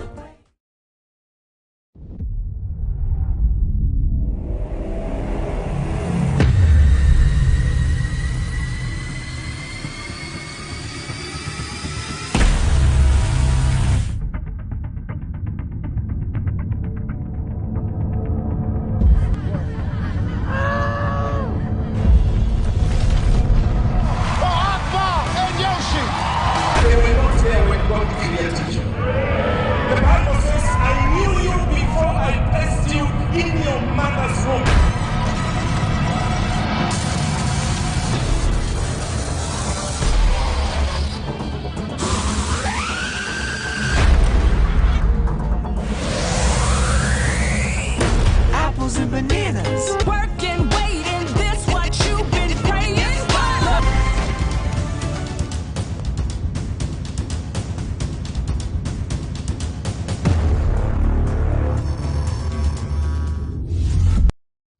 And bananas. Working, waiting, this what you've been praying for.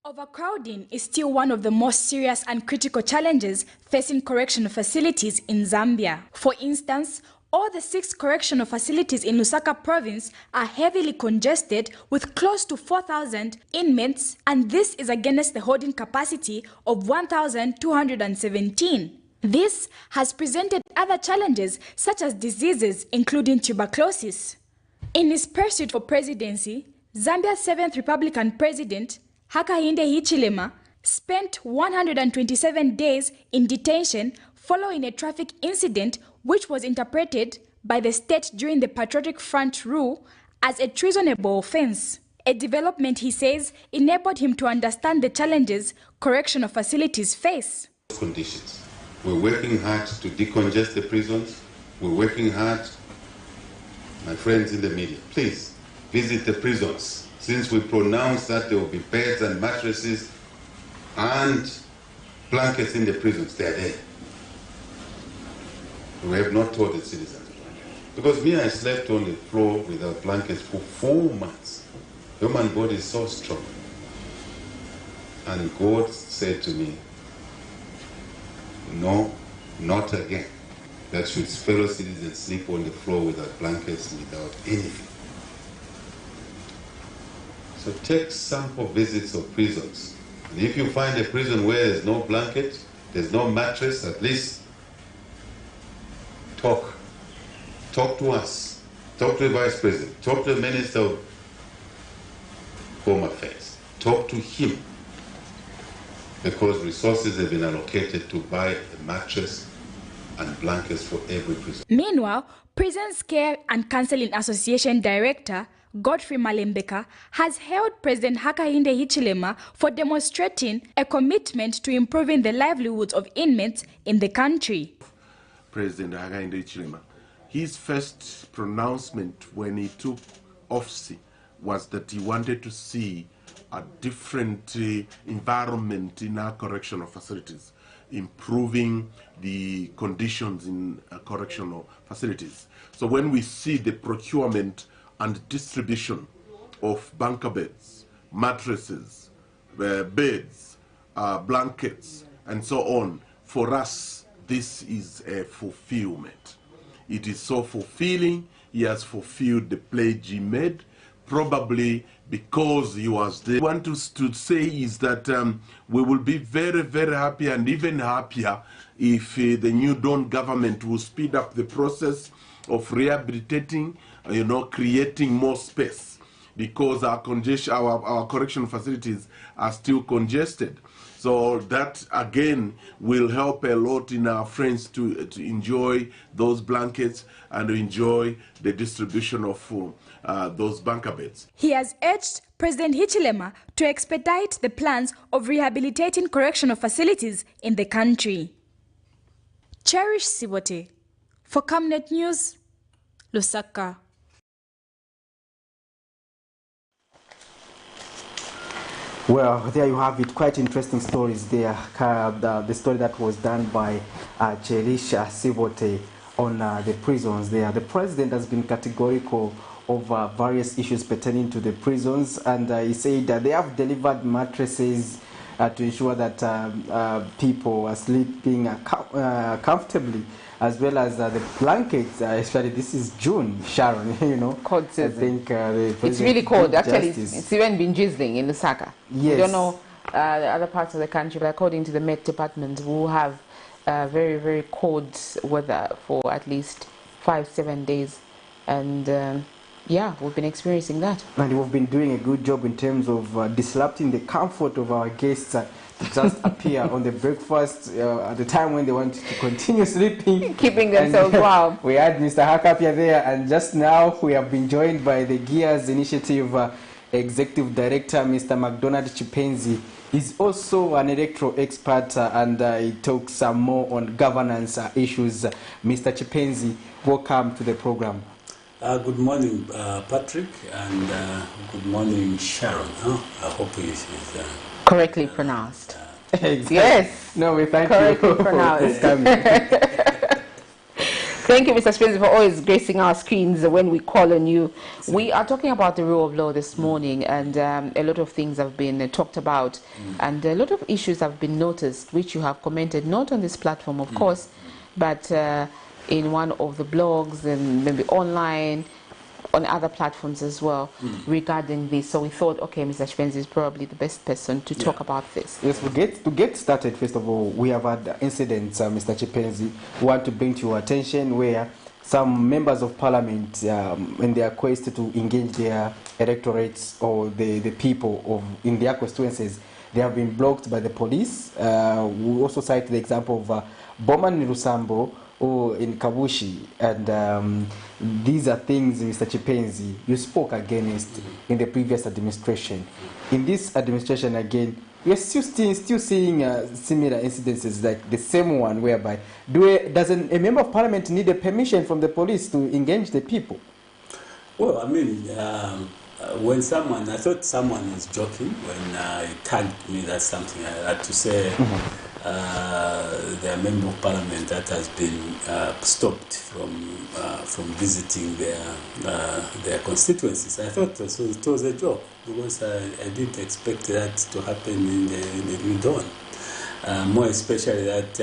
Overcrowding is still one of the most serious and critical challenges facing correctional facilities in Zambia. For instance, all the 6 correctional facilities in Lusaka province are heavily congested with close to 4,000 inmates, and this is against the holding capacity of 1,217. This has presented other challenges such as diseases including tuberculosis. In his pursuit for presidency, Zambia's 7th Republican President, Hakainde Hichilema, spent 127 days in detention following a traffic incident which was interpreted by the state during the Patriotic Front rule as a treasonable offense. A development, he says, enabled him to understand the challenges correctional facilities face. Conditions. We're working hard to decongest the prisons. We're working hard, my friends in the media, please visit the prisons. Since we pronounced that there will be beds and mattresses and blankets in the prisons, they are there. We have not told the citizens. Because me, I slept on the floor without blankets for 4 months. Human body is so strong. And God said to me, no, not again. That should fellow citizens sleep on the floor without blankets, without anything. So take sample visits of prisons. And if you find a prison where there's no blanket, there's no mattress, at least talk. Talk to us. Talk to the Vice President. Talk to the Minister of Home Affairs. Talk to him. Because resources have been allocated to buy a mattress and blankets for every prison. Meanwhile, Prisons Care and Counseling Association Director Godfrey Malembeka has hailed President Hakainde Hichilema for demonstrating a commitment to improving the livelihoods of inmates in the country. President Hakainde Hichilema, his first pronouncement when he took office was that he wanted to see a different environment in our correctional facilities, improving the conditions in correctional facilities. So when we see the procurement and distribution of bunker beds, mattresses, beds, blankets, and so on, for us, this is a fulfillment. It is so fulfilling. He has fulfilled the pledge he made, probably because he was there. What I want to say is that we will be very, very happy and even happier if the new Dawn government will speed up the process of rehabilitating, creating more space, because our correction facilities are still congested. So that again will help a lot in our friends to enjoy those blankets and enjoy the distribution of those bunker beds. He has urged President Hichilema to expedite the plans of rehabilitating correctional facilities in the country. Cherish Sibote for Camnet News, Lusaka. Well, there you have it. Quite interesting stories there. The story that was done by Cherish Sibote on the prisons there. The president has been categorical over various issues pertaining to the prisons, and he said that they have delivered mattresses to ensure that people are sleeping comfortably, as well as the blankets. Especially this is June, Sharon. Cold season. I think it's really cold. Actually, it's even been drizzling in Lusaka. Yes. I don't know the other parts of the country, but according to the Met Department, we'll have very, very cold weather for at least 5-7 days, and yeah, we've been experiencing that. And we've been doing a good job in terms of disrupting the comfort of our guests to just appear on the breakfast at the time when they want to continue sleeping. Keeping themselves warm. We had Mr. HAKAPYA there, and just now we have been joined by the Gears Initiative Executive Director, Mr. McDONALD CHIPENZI. He's also an electoral expert and he talks some more on governance issues. Mr. CHIPENZI, welcome to the program. Good morning, Patrick, and good morning, Sharon. I hope it is correctly pronounced. Exactly. Yes. No, we thank correctly you. Pronounced. Thank you, Mr. Spencer, for always gracing our screens when we call on you. We are talking about the rule of law this morning, and a lot of things have been talked about, and a lot of issues have been noticed, which you have commented, not on this platform, of course, but in one of the blogs and maybe online, on other platforms as well, regarding this. So we thought, okay, Mr. CHIPENZI is probably the best person to talk about this. Yes, to get started, first of all, we have had incidents, Mr. CHIPENZI, we want to bring to your attention where some members of parliament, in their quest to engage their electorates or the people in their constituencies, they have been blocked by the police. We also cite the example of Boman Rusambo in Kabushi, and these are things, Mr. CHIPENZI, you spoke against in the previous administration. In this administration again, we are still seeing similar incidences like the same one whereby doesn't a member of parliament need a permission from the police to engage the people? Well, I mean, when I thought someone was joking when he tagged me. That's something I had to say. The member of parliament that has been stopped from visiting their constituencies. I thought it was a joke because I didn't expect that to happen in the New Dawn. More especially that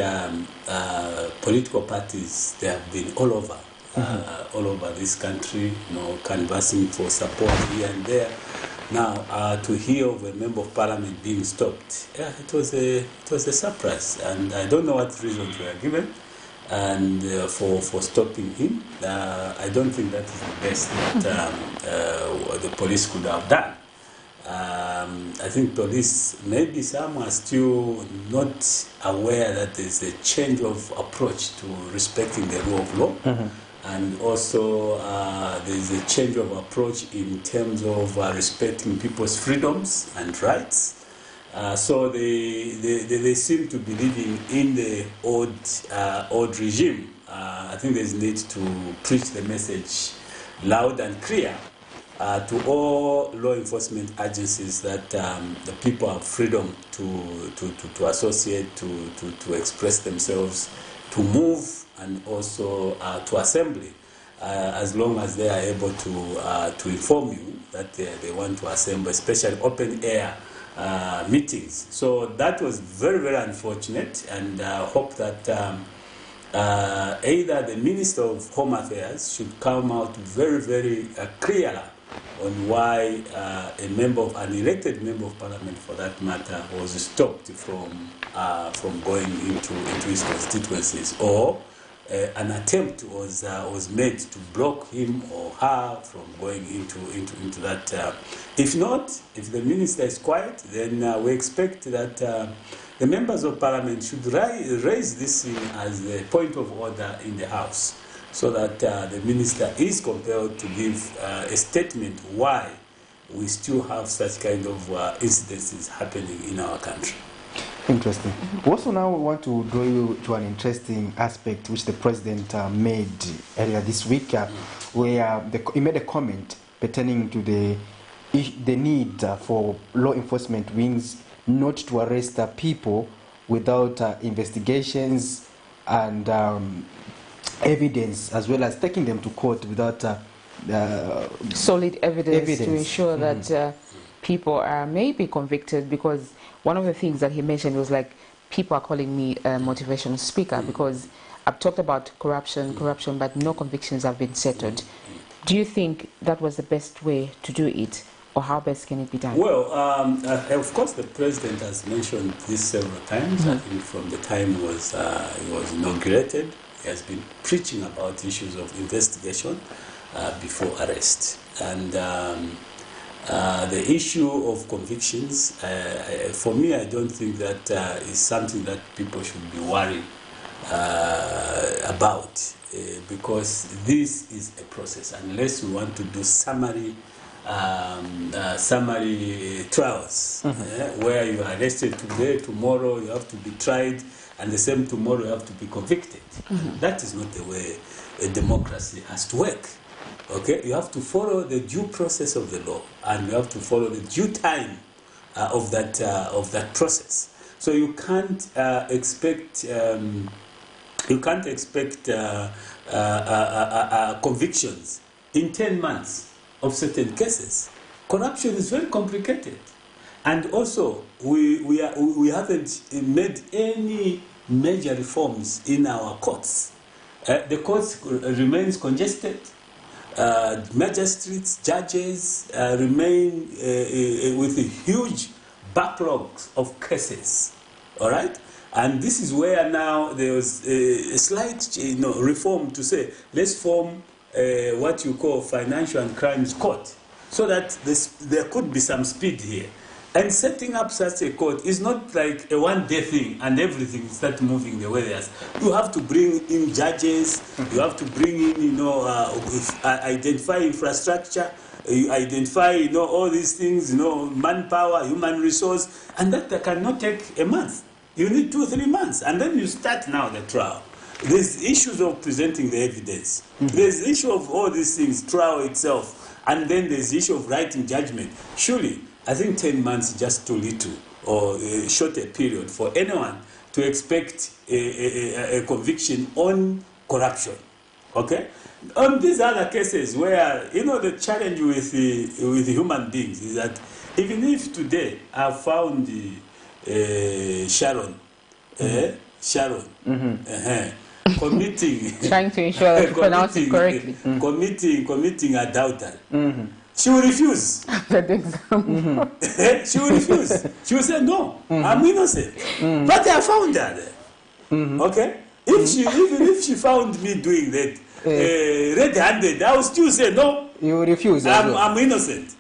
political parties, they have been all over this country, canvassing for support here and there. Now, to hear of a member of parliament being stopped, it was a surprise, and I don't know what reasons were given, and for stopping him. I don't think that is the best that the police could have done. I think police, maybe some are still not aware that there's a change of approach to respecting the rule of law. And also, there's a change of approach in terms of respecting people's freedoms and rights. So they seem to be living in the old regime. I think there's need to preach the message loud and clear to all law enforcement agencies that the people have freedom to associate, to express themselves, to move, and also to assembly, as long as they are able to inform you that they want to assemble, especially open air meetings. So that was very, very unfortunate, and I hope that either the Minister of Home Affairs should come out very, very clear on why an elected member of parliament, for that matter, was stopped from going into his constituencies, or an attempt was made to block him or her from going into that. If not, if the minister is quiet, then we expect that the members of parliament should raise this as a point of order in the House, so that the minister is compelled to give a statement why we still have such kind of incidences happening in our country. Interesting. Also, now we want to draw you to an interesting aspect which the president made earlier this week, where he made a comment pertaining to the need for law enforcement wings not to arrest people without investigations and evidence, as well as taking them to court without solid evidence to ensure that people are maybe convicted. Because one of the things that he mentioned was like, people are calling me a motivational speaker because I've talked about corruption, but no convictions have been settled. Do you think that was the best way to do it, or how best can it be done? Well, of course, the president has mentioned this several times. I think from the time he was inaugurated, he has been preaching about issues of investigation before arrest. And the issue of convictions, for me, I don't think that is something that people should be worried about, because this is a process. Unless we want to do summary trials, where you are arrested today, tomorrow you have to be tried, and the same tomorrow you have to be convicted. That is not the way a democracy has to work. Okay, you have to follow the due process of the law, and you have to follow the due time of that process. So you can't expect convictions in 10 months of certain cases. Corruption is very complicated, and also we haven't made any major reforms in our courts. The courts remains congested. Magistrates, judges remain with a huge backlogs of cases. All right, and this is where now there was a slight, reform to say, let's form what you call financial and crimes court, so that there could be some speed here. And setting up such a court is not like a one-day thing and everything starts moving the way they are. You have to bring in judges, you have to bring in, identify infrastructure, you identify, all these things, manpower, human resource, and that cannot take a month. You need 2-3 months, and then you start now the trial. There's issues of presenting the evidence. There's the issue of all these things, trial itself, and then there's the issue of writing judgment. Surely, I think 10 months is just too little, or a shorter period for anyone to expect a conviction on corruption. Okay? On these other cases where, the challenge with human beings is that even if today I found Sharon, committing, trying to ensure that you pronounce it correctly, committing adultery, she will refuse. She will refuse. She will say, no, I'm innocent. But I found her there. Okay? Even if she found me doing that, red-handed, I will still say, no. You will refuse. I'm innocent.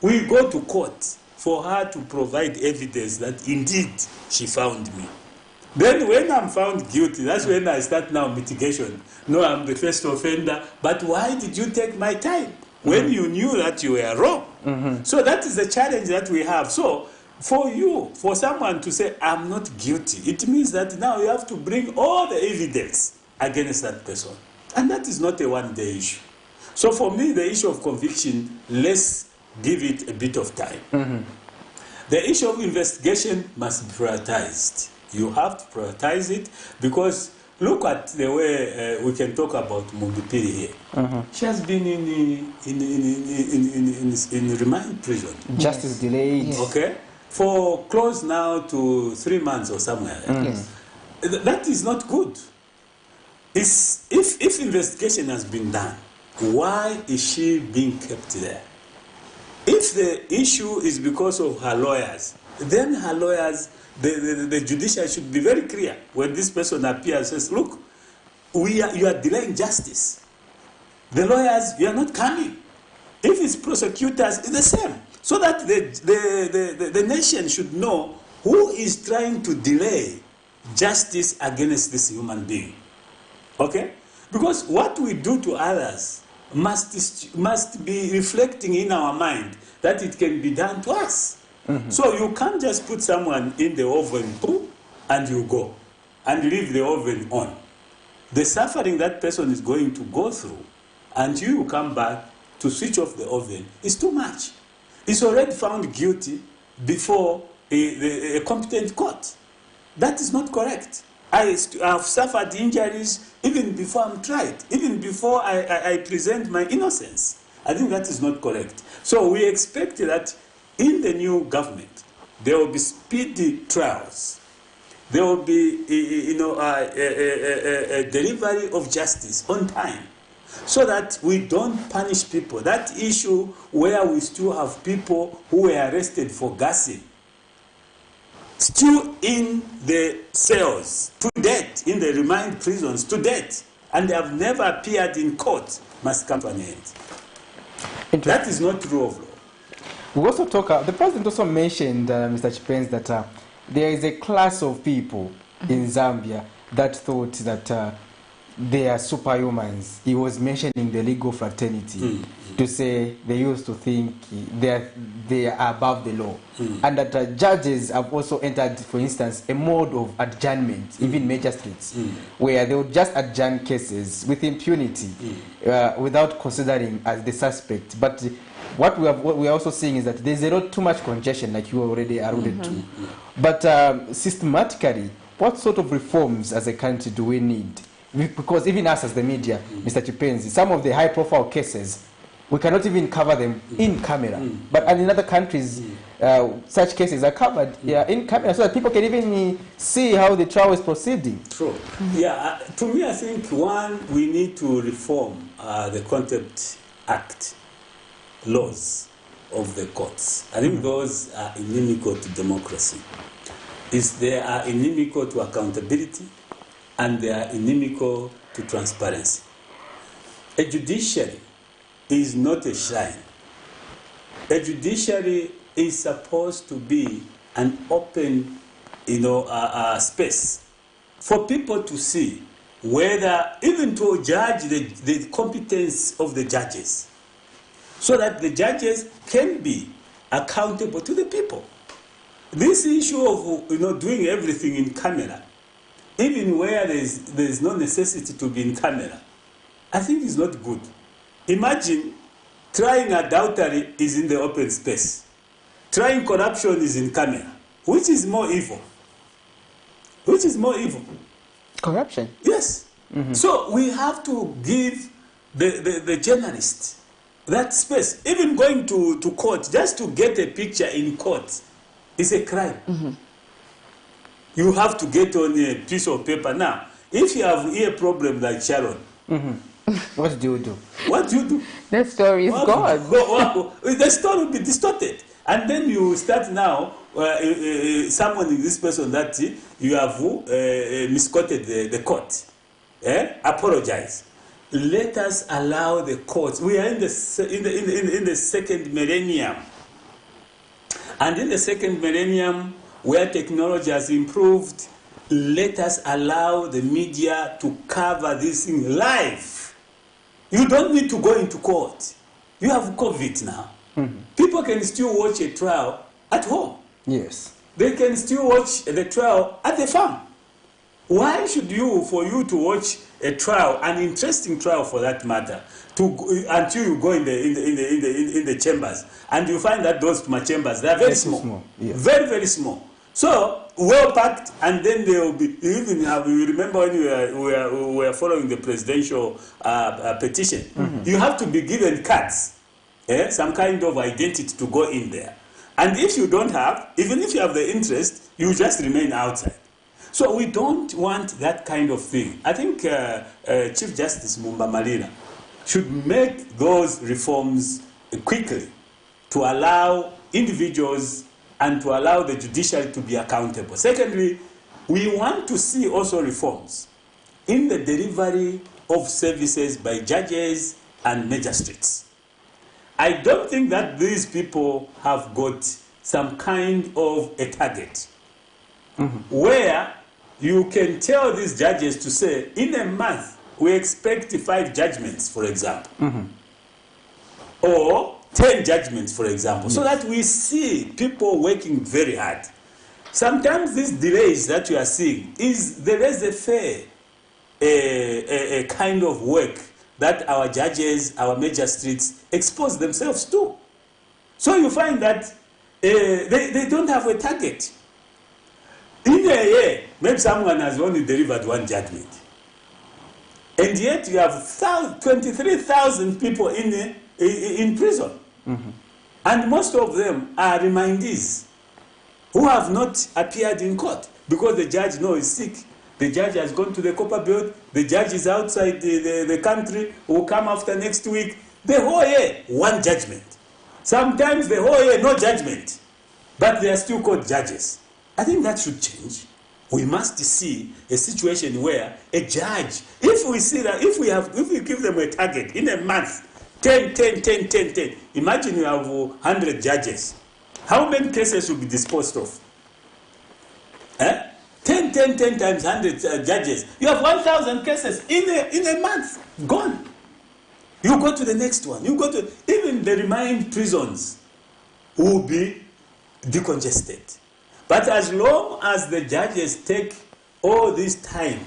We go to court for her to provide evidence that indeed she found me. Then when I'm found guilty, that's when I start now mitigation. No, I'm the first offender, but why did you take my time when you knew that you were wrong? So that is the challenge that we have. So for someone to say, I'm not guilty, it means that now you have to bring all the evidence against that person. And that is not a one-day issue. So for me, the issue of conviction, let's give it a bit of time. The issue of investigation must be prioritized. You have to prioritize it, because look at the way we can talk about Mundupiri here. She has been in remand prison. Justice delayed. Okay? For close now to 3 months or somewhere. That is not good. If investigation has been done, why is she being kept there? If the issue is because of her lawyers, then her lawyers, the judiciary should be very clear when this person appears and says, look, you are delaying justice. The lawyers, you are not coming. If it's prosecutors, it's the same. So that the nation should know who is trying to delay justice against this human being. Okay? Because what we do to others must be reflecting in our mind that it can be done to us. So you can't just put someone in the oven and you go and leave the oven on. The suffering that person is going to go through until you come back to switch off the oven is too much. It's already found guilty before a competent court. That is not correct. I have suffered injuries even before I'm tried, even before I present my innocence. I think that is not correct. So we expect that in the new government, there will be speedy trials. There will be, a delivery of justice on time, so that we don't punish people. That issue where we still have people who were arrested for gassing, still in the cells to date, in the remand prisons to date, and they have never appeared in court, must come to an end. That is not rule of law. We also talk, the president also mentioned, Mr. Chipenzi, that there is a class of people in Zambia that thought that they are superhumans. He was mentioning the legal fraternity to say they used to think they are above the law. And that judges have also entered, for instance, a mode of adjournment, even magistrates, where they would just adjourn cases with impunity without considering as the suspect. But what we are also seeing is that there's a lot too much congestion, like you already alluded to. But systematically, what sort of reforms as a country do we need? Because even us as the media, Mr. Chipenzi, some of the high-profile cases, we cannot even cover them in camera. But in other countries, such cases are covered in camera, so that people can even see how the trial is proceeding. True. Yeah, to me, I think, one, we need to reform the Contempt Act laws of the courts. I think those are inimical to democracy. They are inimical to accountability, and they are inimical to transparency. A judiciary is not a shrine. A judiciary is supposed to be an open, space for people to see whether, even to judge the competence of the judges, so that the judges can be accountable to the people. This issue of doing everything in camera, even where there is no necessity to be in camera, I think is not good. Imagine trying adultery is in the open space. Trying corruption is in camera. Which is more evil? Which is more evil? Corruption. Yes. Mm-hmm. So we have to give the journalist that space. Even going to court, just to get a picture in court, is a crime. Mm-hmm. You have to get on a piece of paper. Now, if you have ear problem like Sharon, what do you do? What do you do? The story is gone. The story will be distorted. And then you start now, summoning this person that you have misquoted the court. Apologize. Let us allow the courts. We are in the second millennium. And in the second millennium, where technology has improved, let us allow the media to cover this thing live. You don't need to go into court. You have COVID now. Mm-hmm. People can still watch a trial at home. Yes. They can still watch the trial at the farm. Why should for you to watch a trial, an interesting trial for that matter, until you go in the chambers, and you find that those chambers, they are very small. Yes. Very, very small. So, well packed, and then they will be, even you remember when we were following the presidential petition, mm-hmm. You have to be given cards, some kind of identity to go in there. And if you don't have, even if you have the interest, you just remain outside. So we don't want that kind of thing. I think Chief Justice Mumba Malina should make those reforms quickly to allow individuals and to allow the judiciary to be accountable. Secondly, we want to see also reforms in the delivery of services by judges and magistrates. I don't think that these people have got some kind of a target, mm-hmm. where you can tell these judges to say, in a month, we expect 5 judgments, for example, mm-hmm. or 10 judgments, for example, yes. So that we see people working very hard. Sometimes these delays that you are seeing there is a kind of work that our judges, our magistrates expose themselves to. So you find that they don't have a target. In a year, maybe someone has only delivered 1 judgment. And yet you have 23,000 people in prison. Mm-hmm. And most of them are remindees who have not appeared in court because the judge is sick. The judge has gone to the copper belt. The judge is outside the country, will come after next week. The whole year, 1 judgment. Sometimes the whole year, no judgment. But they are still called judges. I think that should change. We must see a situation where a judge, if we give them a target in a month, 10, imagine you have 100 judges. How many cases will be disposed of? 10 times 100 judges. You have 1,000 cases in a month. Gone. You go to the next one. You go to even the remand prisons will be decongested. But as long as the judges take all this time,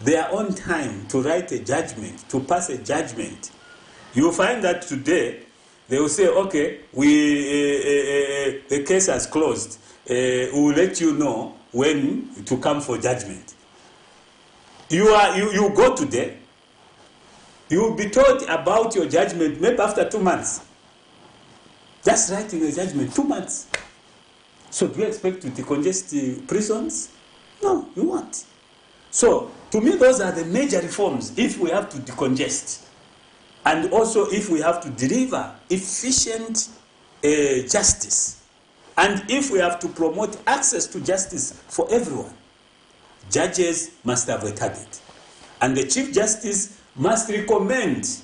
their own time to write a judgment, to pass a judgment, you find that today they will say, okay, the case has closed. We will let you know when to come for judgment. You go today, you will be told about your judgment maybe after 2 months. Just writing a judgment, 2 months. So do you expect to decongest the prisons? No, you won't. So to me, those are the major reforms if we have to decongest. And also if we have to deliver efficient justice. And if we have to promote access to justice for everyone. Judges must have a target. And the Chief Justice must recommend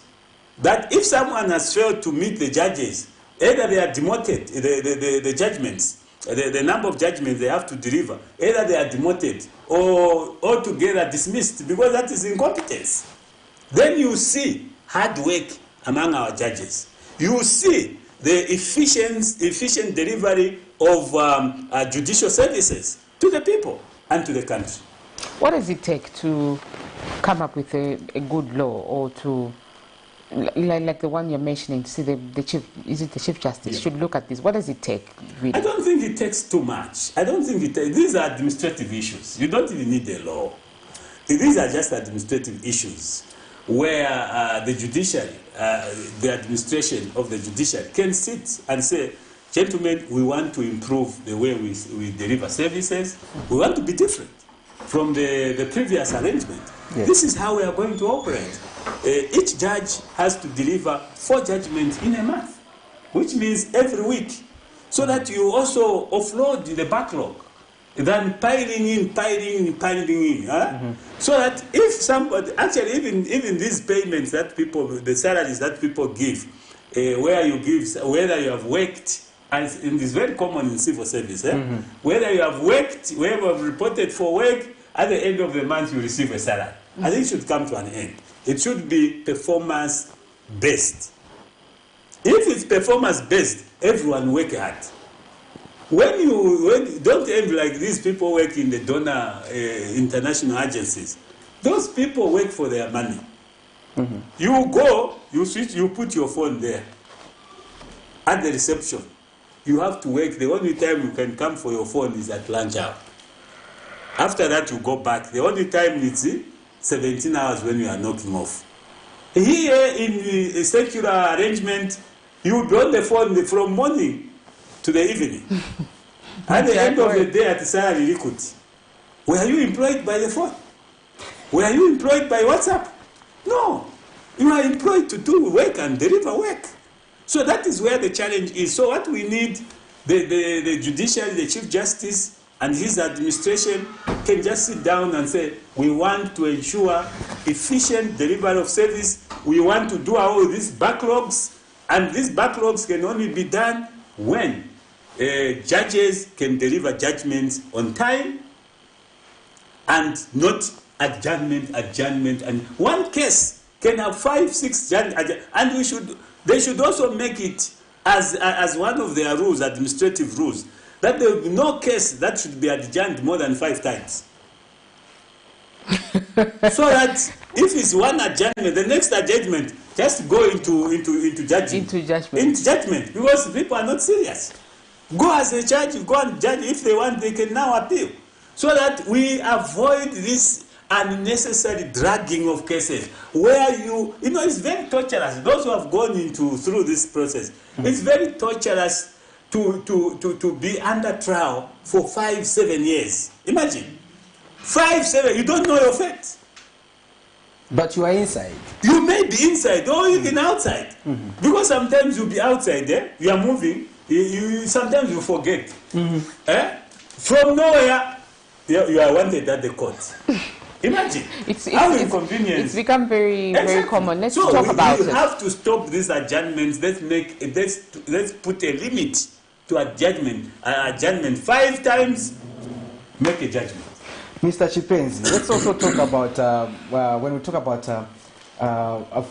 that if someone has failed to meet the judges Either they are demoted, the judgments, the number of judgments they have to deliver, either they are demoted or altogether dismissed, because that is incompetence. Then you see hard work among our judges. You see the efficient delivery of judicial services to the people and to the country. What does it take to come up with a good law, or to, like the one you're mentioning, to see the chief, is it the Chief Justice should look at this? What does it take, really? I don't think it takes too much. I don't think it takes, these are administrative issues. You don't even need a law. These are just administrative issues where the judiciary, the administration of the judiciary can sit and say, gentlemen, we want to improve the way we deliver services. We want to be different from the previous arrangement. Yes. This is how we are going to operate. Each judge has to deliver 4 judgments in a month, which means every week, so that you also offload the backlog than piling in. So that if somebody, actually even these payments that people, the salaries that people give, where you give, whether you have worked, and it is very common in civil service, whether you have worked, whether you have reported for work, at the end of the month you receive a salary. I think it should come to an end. It should be performance-based. If it's performance-based, everyone work hard. When don't aim like these people work in the donor international agencies. Those people work for their money. You go, you switch, you put your phone there at the reception. You have to work. The only time you can come for your phone is at lunch hour. After that, you go back. The only time it's 17 hours when you are knocking off. Here in the secular arrangement, you be on the phone from morning to the evening. At the end of the day, at the salary record, were you employed by the phone? Were you employed by WhatsApp? No. You are employed to do work and deliver work. So that is where the challenge is. So what we need, the judiciary, the Chief Justice, and his administration can just sit down and say, we want to ensure efficient delivery of service. We want to do all these backlogs, and these backlogs can only be done when judges can deliver judgments on time and not adjournment. And one case can have 5, 6 judges, and they should also make it as one of their rules, administrative rules, that there will be no case that should be adjourned more than 5 times. So that if it's one adjournment, the next adjournment just go into judgment. Into judgment, because people are not serious. Go as a judge, go and judge. If they want, they can now appeal. So that we avoid this unnecessary dragging of cases where it's very torturous. Those who have gone through this process, it's very torturous to be under trial for 5, 7 years. Imagine. 5, 7, you don't know your fate. But you are inside. You may be inside or even outside. Because sometimes you'll be outside there, you are moving, sometimes you forget. From nowhere, you are wanted at the court. Imagine. How inconvenient. It's become very common. Let's talk about it. We have to stop these adjournments. Let's put a limit to adjournment 5 times, make a judgment. Mr. CHIPENZI, let's also talk about, when we talk about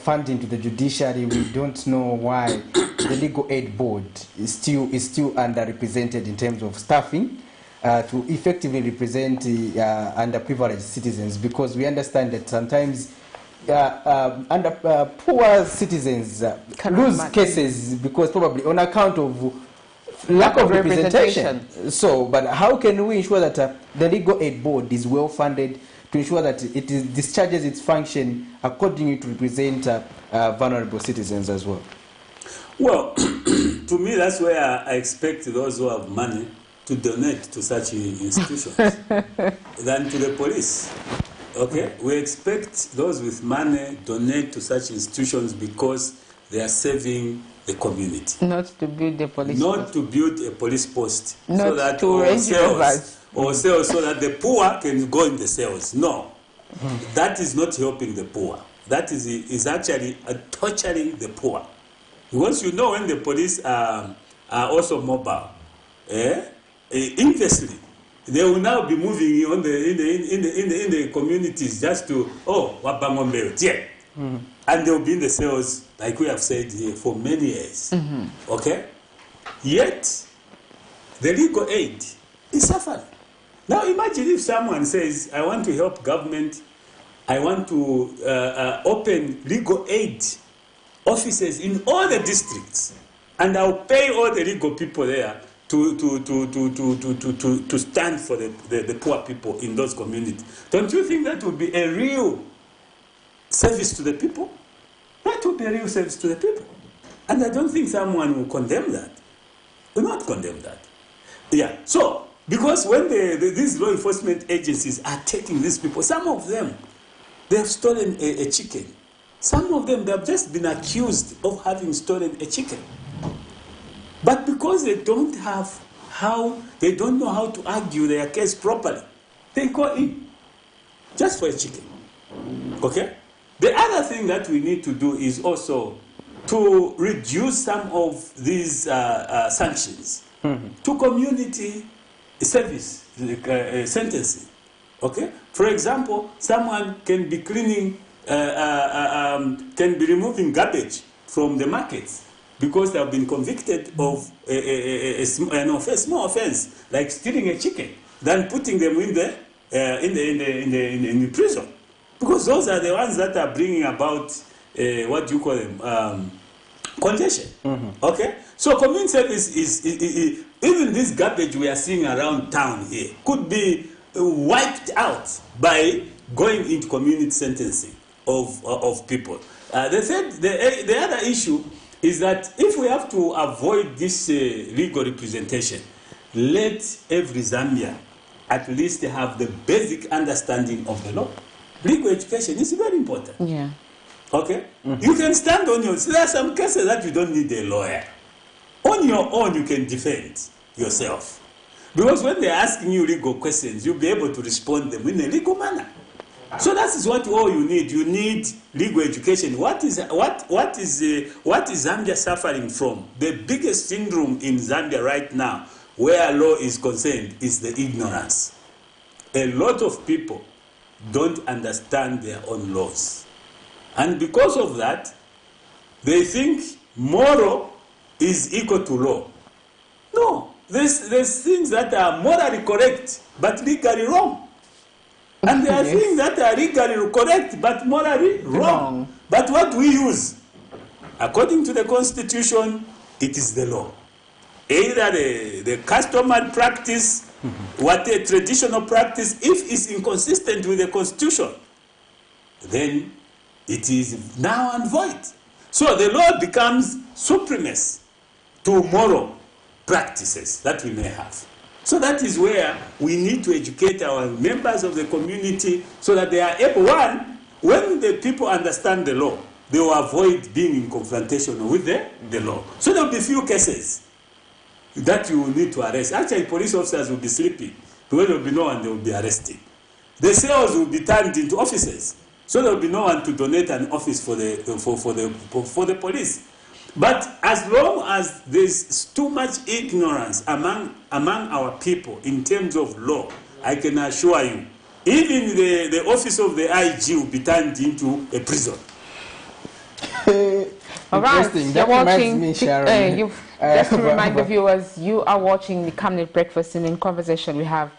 funding to the judiciary, we don't know why the Legal Aid Board is still underrepresented in terms of staffing to effectively represent underprivileged citizens, because we understand that sometimes poor citizens lose cases because probably on account of lack of representation. So, but how can we ensure that the Legal Aid Board is well funded to ensure that it discharges its function accordingly to represent vulnerable citizens as well? Well, to me, that's where I expect those who have money to donate to such institutions than to the police. Okay? We expect those with money donate to such institutions because they are serving the community. Not to build a police post. Not to build a police post. Not so that to raise rovers. Or cells so that the poor can go in the cells. No. That is not helping the poor. That is actually torturing the poor. Because you know when the police are also mobile, inversely, they will now be moving on in the communities just to wabangombe, and they will be in the cells, like we have said here, for many years. Okay, yet the legal aid is suffering. Now imagine if someone says, I want to help government, I want to open legal aid offices in all the districts, and I'll pay all the legal people there to stand for the poor people in those communities. Don't you think that would be a real service to the people? That would be a real service to the people. And I don't think someone will condemn that. Will not condemn that. Yeah, so, because when these law enforcement agencies are taking these people, some of them, they have stolen a chicken. Some of them, they have just been accused of having stolen a chicken. But because they don't know how to argue their case properly, they go in just for a chicken. Okay? The other thing that we need to do is also to reduce some of these sanctions to community service sentencing. Okay? For example, someone can be cleaning, can be removing garbage from the markets because they have been convicted of a small offense, like stealing a chicken, than putting them in the prison, because those are the ones that are bringing about what do you call them, congestion. Okay, so community service is even this garbage we are seeing around town here could be wiped out by going into community sentencing of people. The other issue is that if we have to avoid this legal representation, let every Zambian at least have the basic understanding of the law. Legal education is very important. Yeah. Okay? You can stand on your... So there are some cases that you don't need a lawyer. On your own, you can defend yourself. Because when they're asking you legal questions, you'll be able to respond them in a legal manner. So that is what all you need. You need legal education. What is Zambia suffering from? The biggest syndrome in Zambia right now, where law is concerned, is the ignorance. A lot of people don't understand their own laws. And because of that, they think moral is equal to law. No, there's things that are morally correct, but legally wrong. And there are things that are legally correct, but morally wrong. But what we use, according to the Constitution, it is the law. Either the customary practice, what a traditional practice, if it's inconsistent with the Constitution, then it is now and void. So the law becomes supremacy to moral practices that we may have. So that is where we need to educate our members of the community so that they are able, one, when the people understand the law, they will avoid being in confrontation with the law. So there will be few cases that you will need to arrest. Actually, police officers will be sleeping because there will be no one they will be arresting. The cells will be turned into offices, so there will be no one to donate an office for the police. But as long as there's too much ignorance among our people in terms of law, I can assure you, even the office of the IG will be turned into a prison. All right, you're watching. Just to remind the viewers, you are watching the Camnet Breakfast, and in conversation we have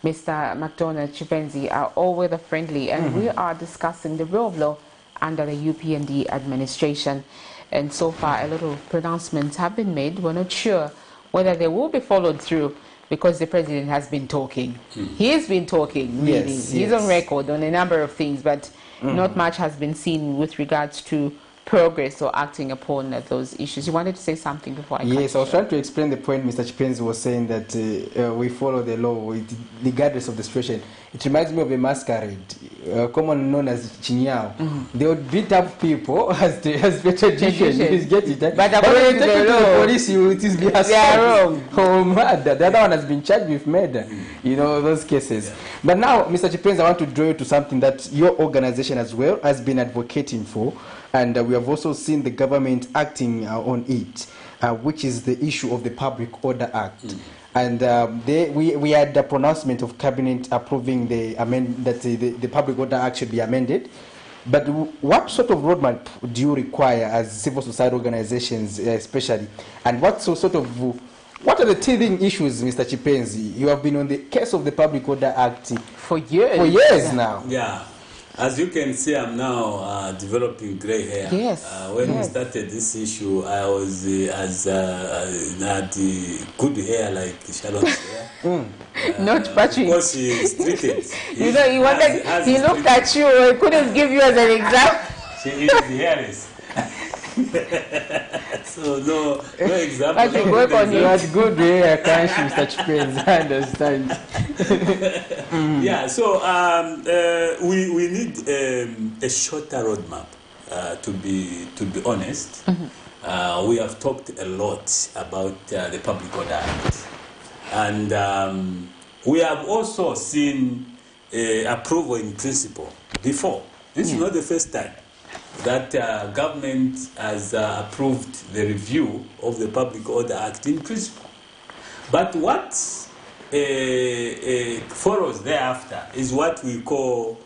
Mr. McDONALD, CHIPENZI, our all-weather friendly, and we are discussing the rule of law under the UPND administration. And so far, a lot of pronouncements have been made. We're not sure whether they will be followed through because the president has been talking. He has been talking, really. Yes, He's on record on a number of things, but not much has been seen with regards to progress or acting upon those issues. You wanted to say something before I Yes, I was trying to explain the point Mr. CHIPENZI was saying that we follow the law regardless of the situation. It reminds me of a masquerade, commonly known as Chinyao. They would beat up people as per tradition. You get it? But when you take it to the police, it is be assault or murder. The other one has been charged with murder. You know, those cases. But now, Mr. CHIPENZI, I want to draw you to something that your organization as well has been advocating for. And we have also seen the government acting on it, which is the issue of the Public Order Act. And we had the pronouncement of Cabinet approving the Public Order Act should be amended. But what sort of roadmap do you require as civil society organizations, especially? And what are the teething issues, Mr. Chipenzi? You have been on the case of the Public Order Act for years. Now. Yeah. As you can see, I'm now developing gray hair. Yes. When we started this issue, I was had good hair like Sharon's hair. Not patchy. Because she is treated. You know, he looked at you. He couldn't give you as an example. She is hairless. So no example. But you work on you had good hair, can't you, Mr. Chipenzi? I understand. Yeah, so we need a shorter roadmap. To be honest, we have talked a lot about the Public Order Act, and we have also seen approval in principle before. This is not the first time that government has approved the review of the Public Order Act in principle. But what follows thereafter is what we call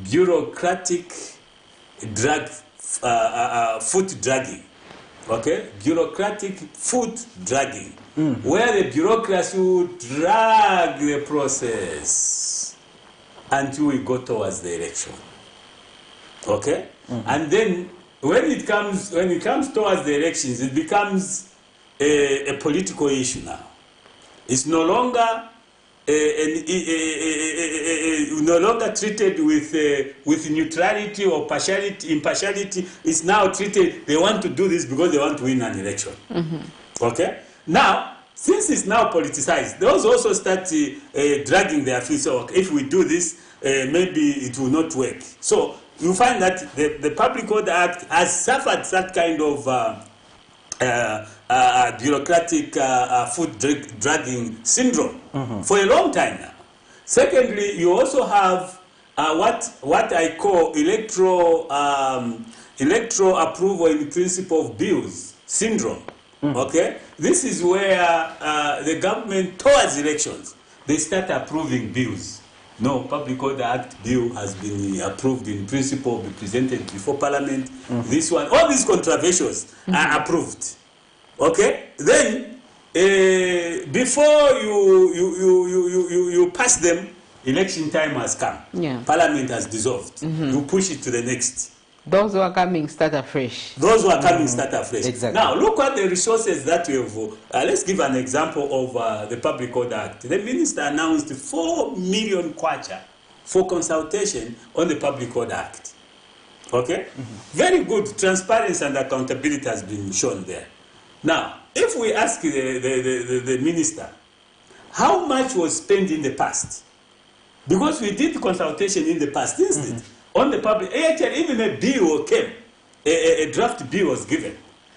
bureaucratic foot dragging. Okay? Bureaucratic foot dragging, where the bureaucracy will drag the process until we go towards the election. Okay? And then when it comes towards the elections, it becomes a political issue now. It's no longer no longer treated with neutrality or impartiality. It's now treated, they want to do this because they want to win an election. Okay? Now, since it's now politicized, those also start dragging their feet. So if we do this, maybe it will not work. So you find that the Public Order Act has suffered that kind of bureaucratic foot dragging syndrome for a long time now. Secondly, you also have what I call electoral approval in principle of bills syndrome. Okay, this is where the government towards elections they start approving bills. No, Public Order Act bill has been approved in principle, be presented before Parliament. This one, all these controversials are approved. Okay, then before you pass them, election time has come. Yeah. Parliament has dissolved. You push it to the next. Those who are coming start afresh. Those who are coming start afresh. Exactly. Now look at the resources that we have. Let's give an example of the Public Order Act. The minister announced 4 million kwacha for consultation on the Public Order Act. Okay, very good. Transparency and accountability has been shown there. Now, if we ask the minister, how much was spent in the past? Because we did consultation in the past, instead on the public, actually even a bill came, a draft bill was given.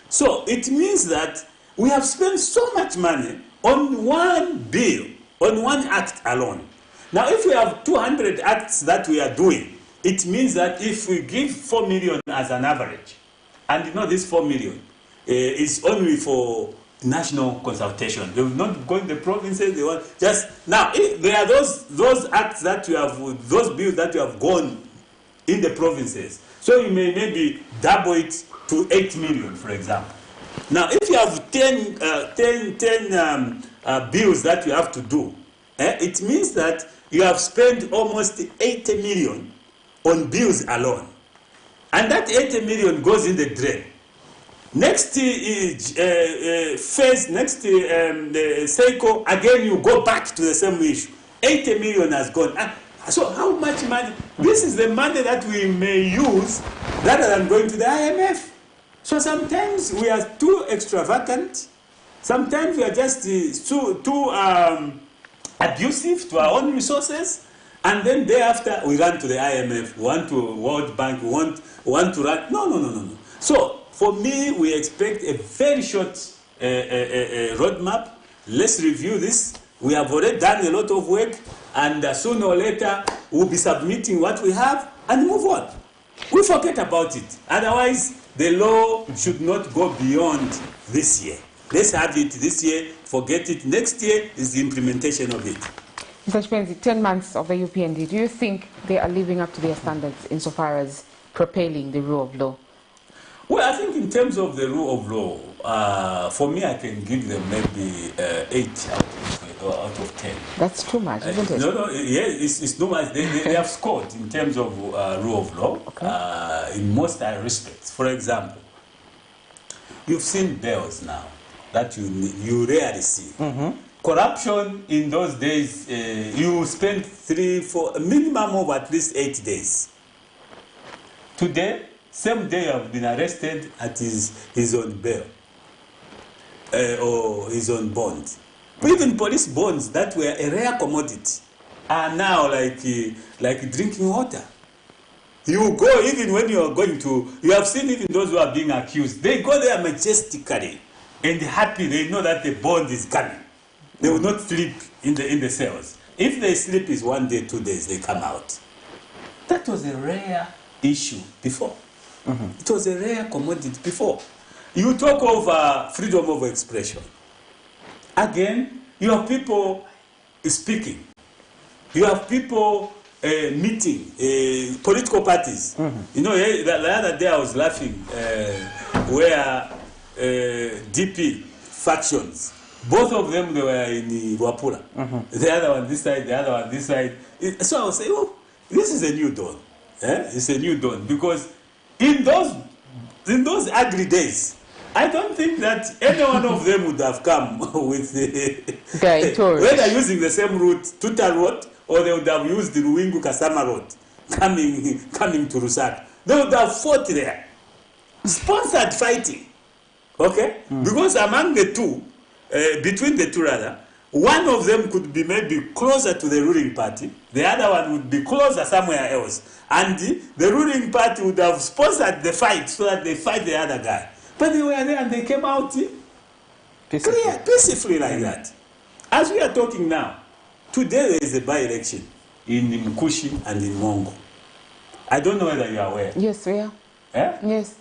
So it means that we have spent so much money on one bill, on one act alone. Now, if we have 200 acts that we are doing, it means that if we give 4 million as an average, and you know this 4 million, is only for national consultation. They will not go in the provinces. They want just now. If there are those acts that you have, those bills that you have gone in the provinces. So you may maybe double it to 8 million, for example. Now, if you have 10 bills that you have to do, it means that you have spent almost 80 million on bills alone, and that 80 million goes in the drain. Next phase, next cycle, again you go back to the same issue. 80 million has gone. So how much money? This is the money that we may use rather than going to the IMF. So sometimes we are too extravagant. Sometimes we are just too abusive to our own resources. And then thereafter we run to the IMF, we want to World Bank, we want to run. No. So for me, we expect a very short roadmap. Let's review this. We have already done a lot of work, and sooner or later, we'll be submitting what we have and move on. we forget about it. Otherwise, the law should not go beyond this year. Let's have it this year, forget it. Next year is the implementation of it. Mr. CHIPENZI, 10 months of the UPND, do you think they are living up to their standards insofar as propelling the rule of law? Well, I think in terms of the rule of law, for me, I can give them maybe 8 out of 10. That's too much, isn't it? No, yeah, it's too much. They have scored in terms of rule of law, okay, in most respects. For example, you've seen bills now that you rarely see. Corruption in those days, you spend 3-4, a minimum of at least 8 days. Today, same day I've been arrested at his own bail or his own bond. Even police bonds that were a rare commodity are now like drinking water. You go, even when you are going to, you have seen even those who are being accused, they go there majestically and happy. They know that the bond is coming. They will not sleep in the cells. If they sleep is 1 day, 2 days, they come out. That was a rare issue before. It was a rare commodity before. You talk of freedom of expression. Again, you have people speaking. You have people meeting, political parties. You know, the other day I was laughing where DP factions, both of them, they were in Wapura. The other one this side, the other one this side. So I was saying, oh, this is a new dawn. It's a new dawn. Because in those ugly days, I don't think that any one of them would have come with whether using the same route, Tuta Road, or they would have used the Ruwingu Kasama Road coming to Lusaka. They would have fought there. Sponsored fighting. Okay? Because among the two, between the two rather, one of them could be maybe closer to the ruling party, the other one would be closer somewhere else. And the ruling party would have sponsored the fight so that they fight the other guy. But they were there and they came out peacefully like that. As we are talking now, today there is a by-election in Mkushi and in Mongo. I don't know whether you are aware. Yes, we are. Eh? Yes.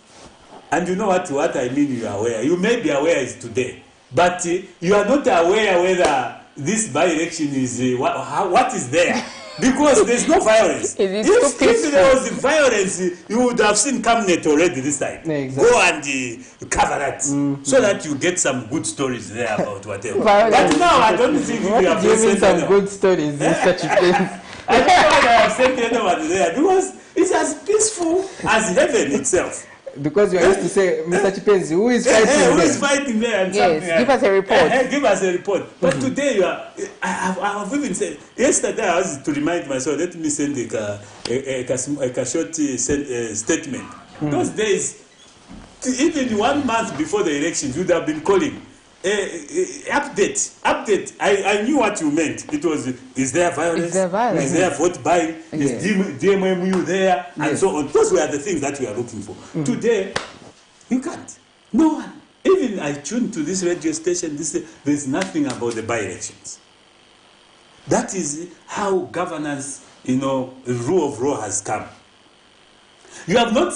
And you know what I mean you are aware. You may be aware is today. But you are not aware whether this by-election is, what is there. Because there's no violence. If there was violence, you would have seen Camnet already this time. Yeah, exactly. Go and cover that, so that you get some good stories there about whatever. But now I don't think you have sent some good stories. Mr. CHIPENZI. I don't know whether I have sent anyone there because it's as peaceful as heaven itself. Because you are used to say, Mr. CHIPENZI, who is fighting there? Who is fighting there? And yes, give us a report. Give us a report. But today you are, I have even said, yesterday I was to remind myself, let me send a short statement. Those days, even 1 month before the elections, you would have been calling. Update. I knew what you meant. It was, is there violence? Is there vote buying? Is DMMU there? And so on. Those were the things that we are looking for. Today, you can't. No one. Even I tuned to this radio station, there's nothing about the by-elections. That is how governance, the rule of law has come. You have not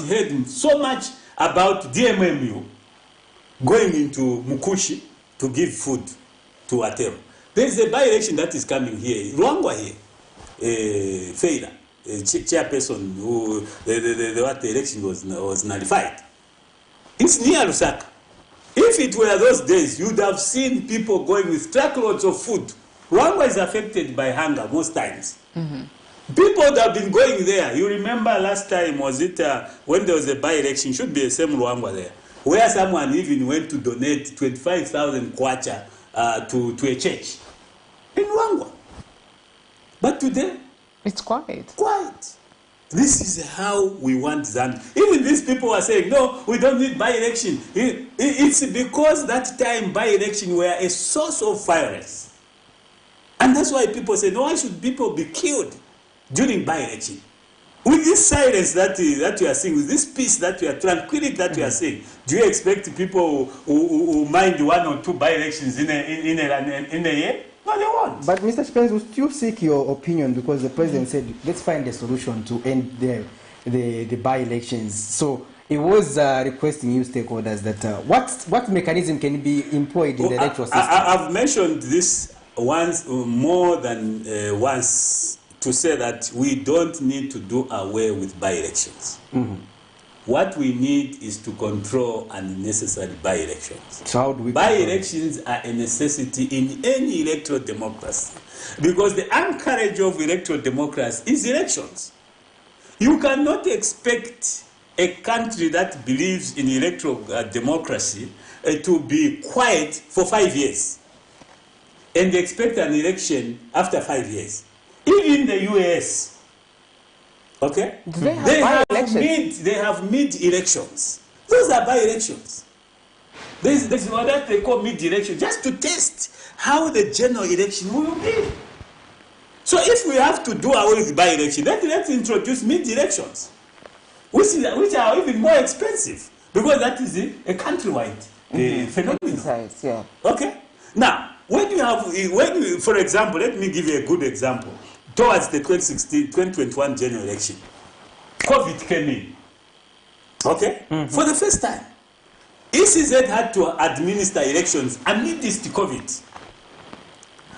heard so much about DMMU going into Mukushi to give food to Atero. There is a by-election that is coming here. Ruangwa here, Feira, chairperson who the election was nullified. It's near Lusaka. If it were those days, you'd have seen people going with truckloads of food. Ruangwa is affected by hunger most times. People that have been going there. You remember last time, was it when there was a by-election? Should be the same Ruangwa there, where someone even went to donate 25,000 kwacha to a church in Ruangwa. But today, it's quiet. Quiet. This is how we want Zambia. Even these people are saying, no, we don't need by-election. It's because that time by-election were a source of violence. And that's why people say, no, why should people be killed during by-election? With this silence that you are seeing, with this peace that you are, tranquility that you are seeing, do you expect people who mind 1 or 2 by-elections in a year? No, they won't. But Mr. CHIPENZI, we still seek your opinion because the president said, let's find a solution to end the the by-elections. So it was requesting you stakeholders that what mechanism can be employed in the electoral system? I've mentioned this once, more than once, to say that we don't need to do away with by-elections. What we need is to control unnecessary by-elections. So how do we? By-elections are a necessity in any electoral democracy, because the anchorage of electoral democracy is elections. You cannot expect a country that believes in electoral democracy to be quiet for 5 years and expect an election after 5 years. Even the US, okay, they have mid-elections. Those are by-elections. There's what they call mid-election, just to test how the general election will be. So if we have to do away with by-election, let's introduce mid-elections, which are even more expensive, because that is a countrywide phenomenon. Yeah. Okay. Now, for example, let me give you a good example. Towards the 2021 general election, COVID came in. Okay? For the first time, ECZ had to administer elections amidst COVID.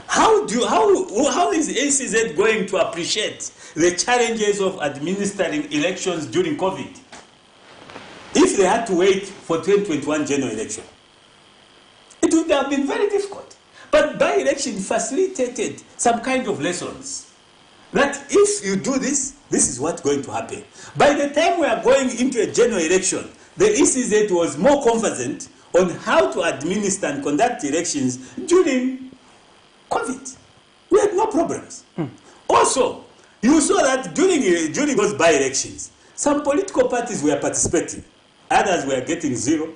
How is ECZ going to appreciate the challenges of administering elections during COVID if they had to wait for 2021 general election? It would have been very difficult. But by-election facilitated some kind of lessons that if you do this, this is what's going to happen. By the time we are going into a general election, the ECZ was more confident on how to administer and conduct elections during COVID. We had no problems. Also, you saw that during those by-elections, some political parties were participating. Others were getting 0,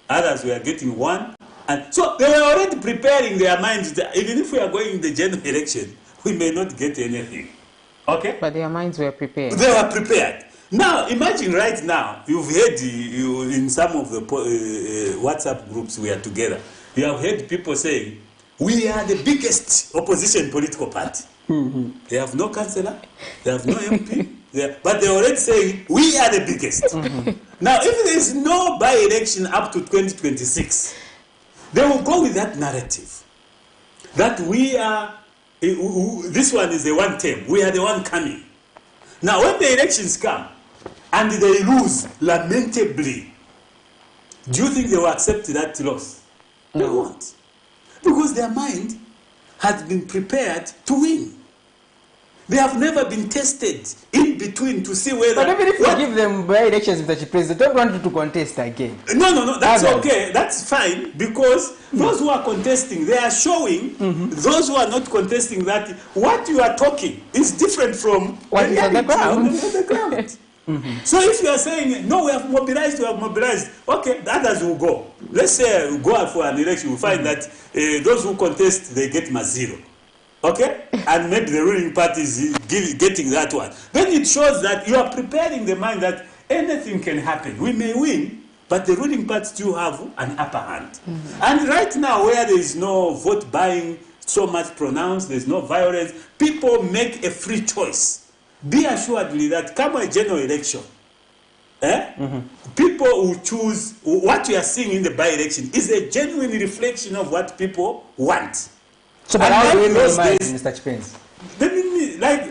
others were getting 1. And so they were already preparing their minds that even if we are going in the general election, we may not get anything. Okay? But their minds were prepared. They were prepared. Now, imagine right now, you've heard in some of the WhatsApp groups we are together, you have heard people saying, we are the biggest opposition political party. They have no councillor, they have no MP, but they're already saying, we are the biggest. Now, if there is no by-election up to 2026, they will go with that narrative that we are, this one is the one term, we are the one coming. Now, when the elections come and they lose lamentably, do you think they will accept that loss? No. They won't. Because their mind has been prepared to win. They have never been tested in between to see whether... But even if you give them by-elections, Mr. Chipenzi, they don't want you to contest again. No, that's okay. That's fine, because those who are contesting, they are showing those who are not contesting that what you are talking is different from what is on the ground. So if you are saying, no, we have mobilized, okay, the others will go. Let's say we go out for an election, we find that those who contest, they get +0. Okay? And maybe the ruling party is getting that one. Then it shows that you are preparing the mind that anything can happen. We may win, but the ruling party still have an upper hand. And right now, where there is no vote buying so much pronounced, there's no violence, people make a free choice. Be assuredly that come a general election, people will choose. What you are seeing in the by-election is a genuine reflection of what people want. So, but how do we minimize, Mr. Chipenzi?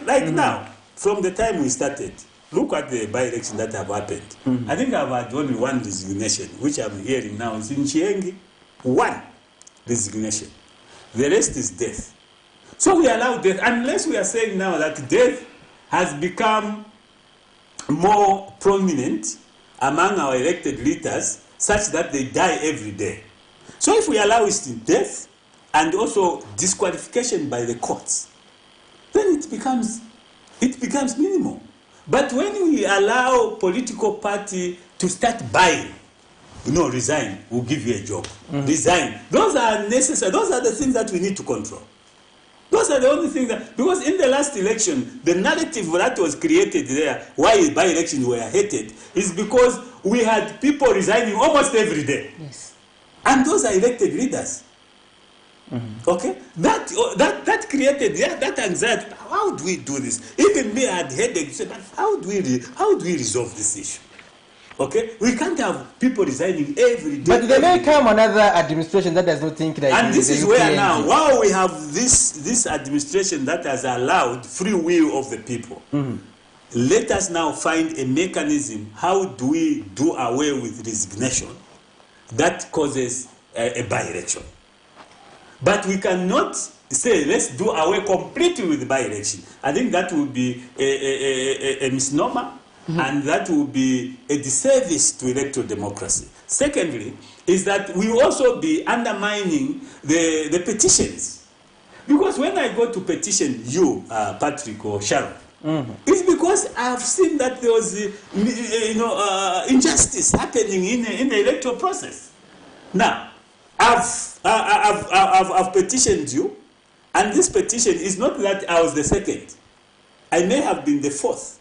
Like now, from the time we started, look at the by-election that have happened. I think I've had only one resignation, which I'm hearing now. It's in Chiengi, one resignation. The rest is death. So we allow death, unless we are saying now that death has become more prominent among our elected leaders, such that they die every day. So if we allow it in death, and also disqualification by the courts, then it becomes minimal. But when we allow political party to start buying, resign, we'll give you a job. Resign. Those are necessary. Those are the things that we need to control. Those are the only things that, because in the last election, the narrative that was created there, why by-elections were hated, is because we had people resigning almost every day. Yes. And those are elected leaders. Okay, that created that anxiety. How do we do this? Even me, I had headaches. But how do we resolve this issue? Okay, we can't have people resigning every day. But there may come another administration that does not think like. And this is where now, while we have this administration that has allowed free will of the people, let us now find a mechanism. How do we do away with resignation that causes a by-election? But we cannot say, let's do away completely with the by-election. I think that would be a misnomer, and that would be a disservice to electoral democracy. Secondly, is that we also be undermining the petitions. Because when I go to petition you, Patrick or Sharon, it's because I've seen that there was injustice happening in the electoral process. Now, I've petitioned you, and this petition is not that I was the second. I may have been the fourth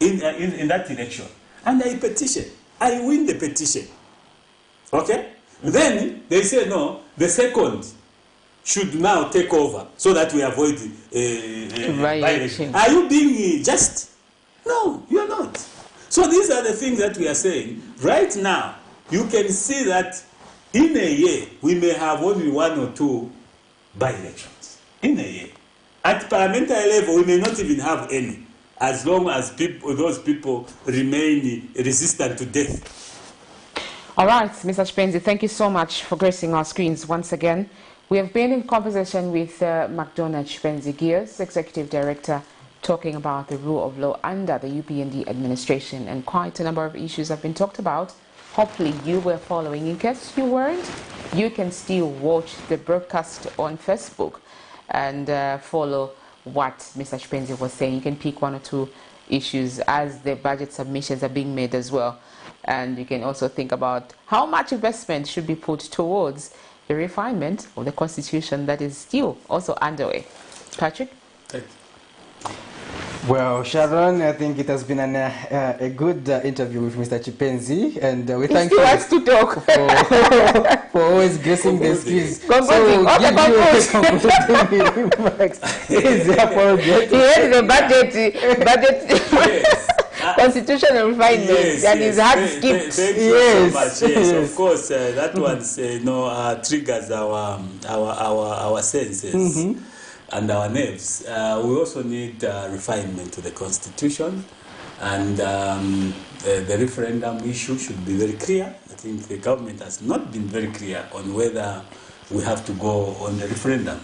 in that election, and I petition. I win the petition. Okay? Then they say no, the second should now take over so that we avoid by-election. Are you being just? No, you're not. So these are the things that we are saying. Right now, you can see that in a year, we may have only 1 or 2 by-elections. In a year. At parliamentary level, we may not even have any, as long as those people remain resistant to death. All right, Mr. CHIPENZI, thank you so much for gracing our screens once again. We have been in conversation with McDONALD CHIPENZI Gears, Executive Director, talking about the rule of law under the UPND administration, and quite a number of issues have been talked about. Hopefully you were following. In case you weren't, you can still watch the broadcast on Facebook and follow what Mr. CHIPENZI was saying. You can pick 1 or 2 issues as the budget submissions are being made as well. And you can also think about how much investment should be put towards the refinement of the Constitution that is still also underway. Patrick? Thank you. Well, Sharon, I think it has been a good interview with Mr. CHIPENZI, and we thank you to talk. for always gracing the skills. So give you remarks. The budget constitutional refinement and his hard skipped. Thank you so much. Yes, of course, that one triggers our senses. And our nerves. We also need refinement to the Constitution, and the referendum issue should be very clear. I think the government has not been very clear on whether we have to go on the referendum.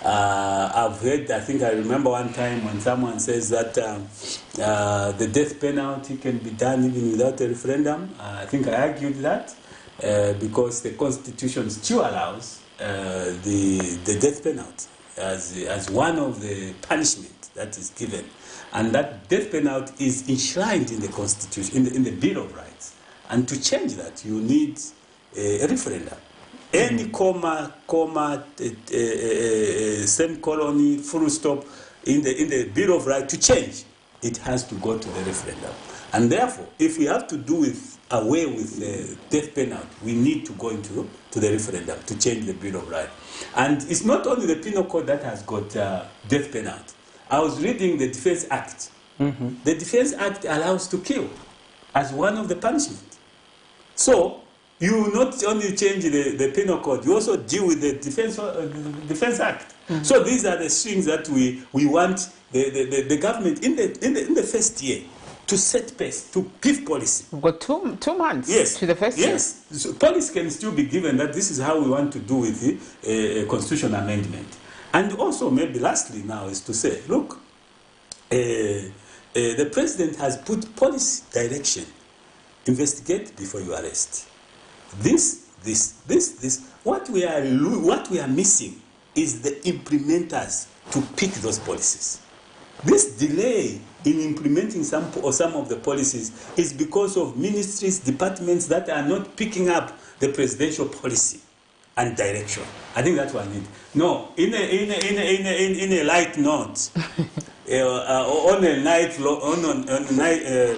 I've heard, I think I remember one time when someone says that the death penalty can be done even without a referendum. I think I argued that because the Constitution still allows the death penalty as one of the punishment that is given, and that death penalty is enshrined in the Constitution, in the Bill of Rights. And to change that, you need a referendum. Any comma, semicolon, full stop in the Bill of Rights to change, it has to go to the referendum. And therefore, if we have to do away with the death penalty, we need to go to the referendum to change the Bill of Rights. And it's not only the Penal Code that has got death penalty. I was reading the Defense Act. The Defense Act allows to kill as one of the punishments. So you not only change the Penal Code, you also deal with the Defense Act. So these are the things that we want the government in the first year to set pace, to give policy. We've got two months to the first year. Yes, so policy can still be given that this is how we want to do with the constitutional amendment. And also, maybe lastly now is to say, look, the president has put policy direction. Investigate before you arrest. What we are missing is the implementers to pick those policies. This delay in implementing some of the policies is because of ministries, departments that are not picking up the presidential policy and direction. I think that's what I need. No, in a light note, on a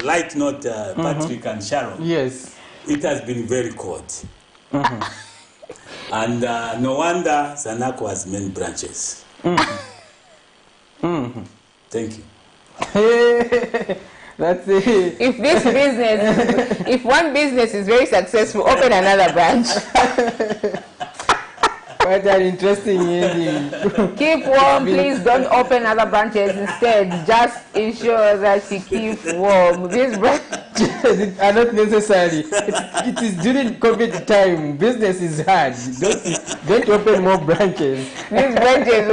light note, Patrick and Sharon. Yes, it has been very cold. And no wonder Zanaco has many branches. Thank you. That's it. If this business, if one business is very successful, open another branch. Quite an interesting ending. Keep warm, please don't open other branches. Instead, just ensure that you keep warm. These branches are not necessary. It is during COVID time. Business is hard. Don't open more branches. These branches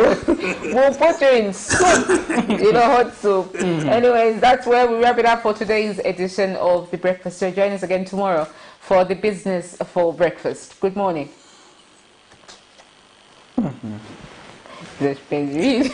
will put you in soup, hot soup. Anyways, that's where we wrap it up for today's edition of The Breakfast Show. Join us again tomorrow for the business for breakfast. Good morning. CHIPENZI.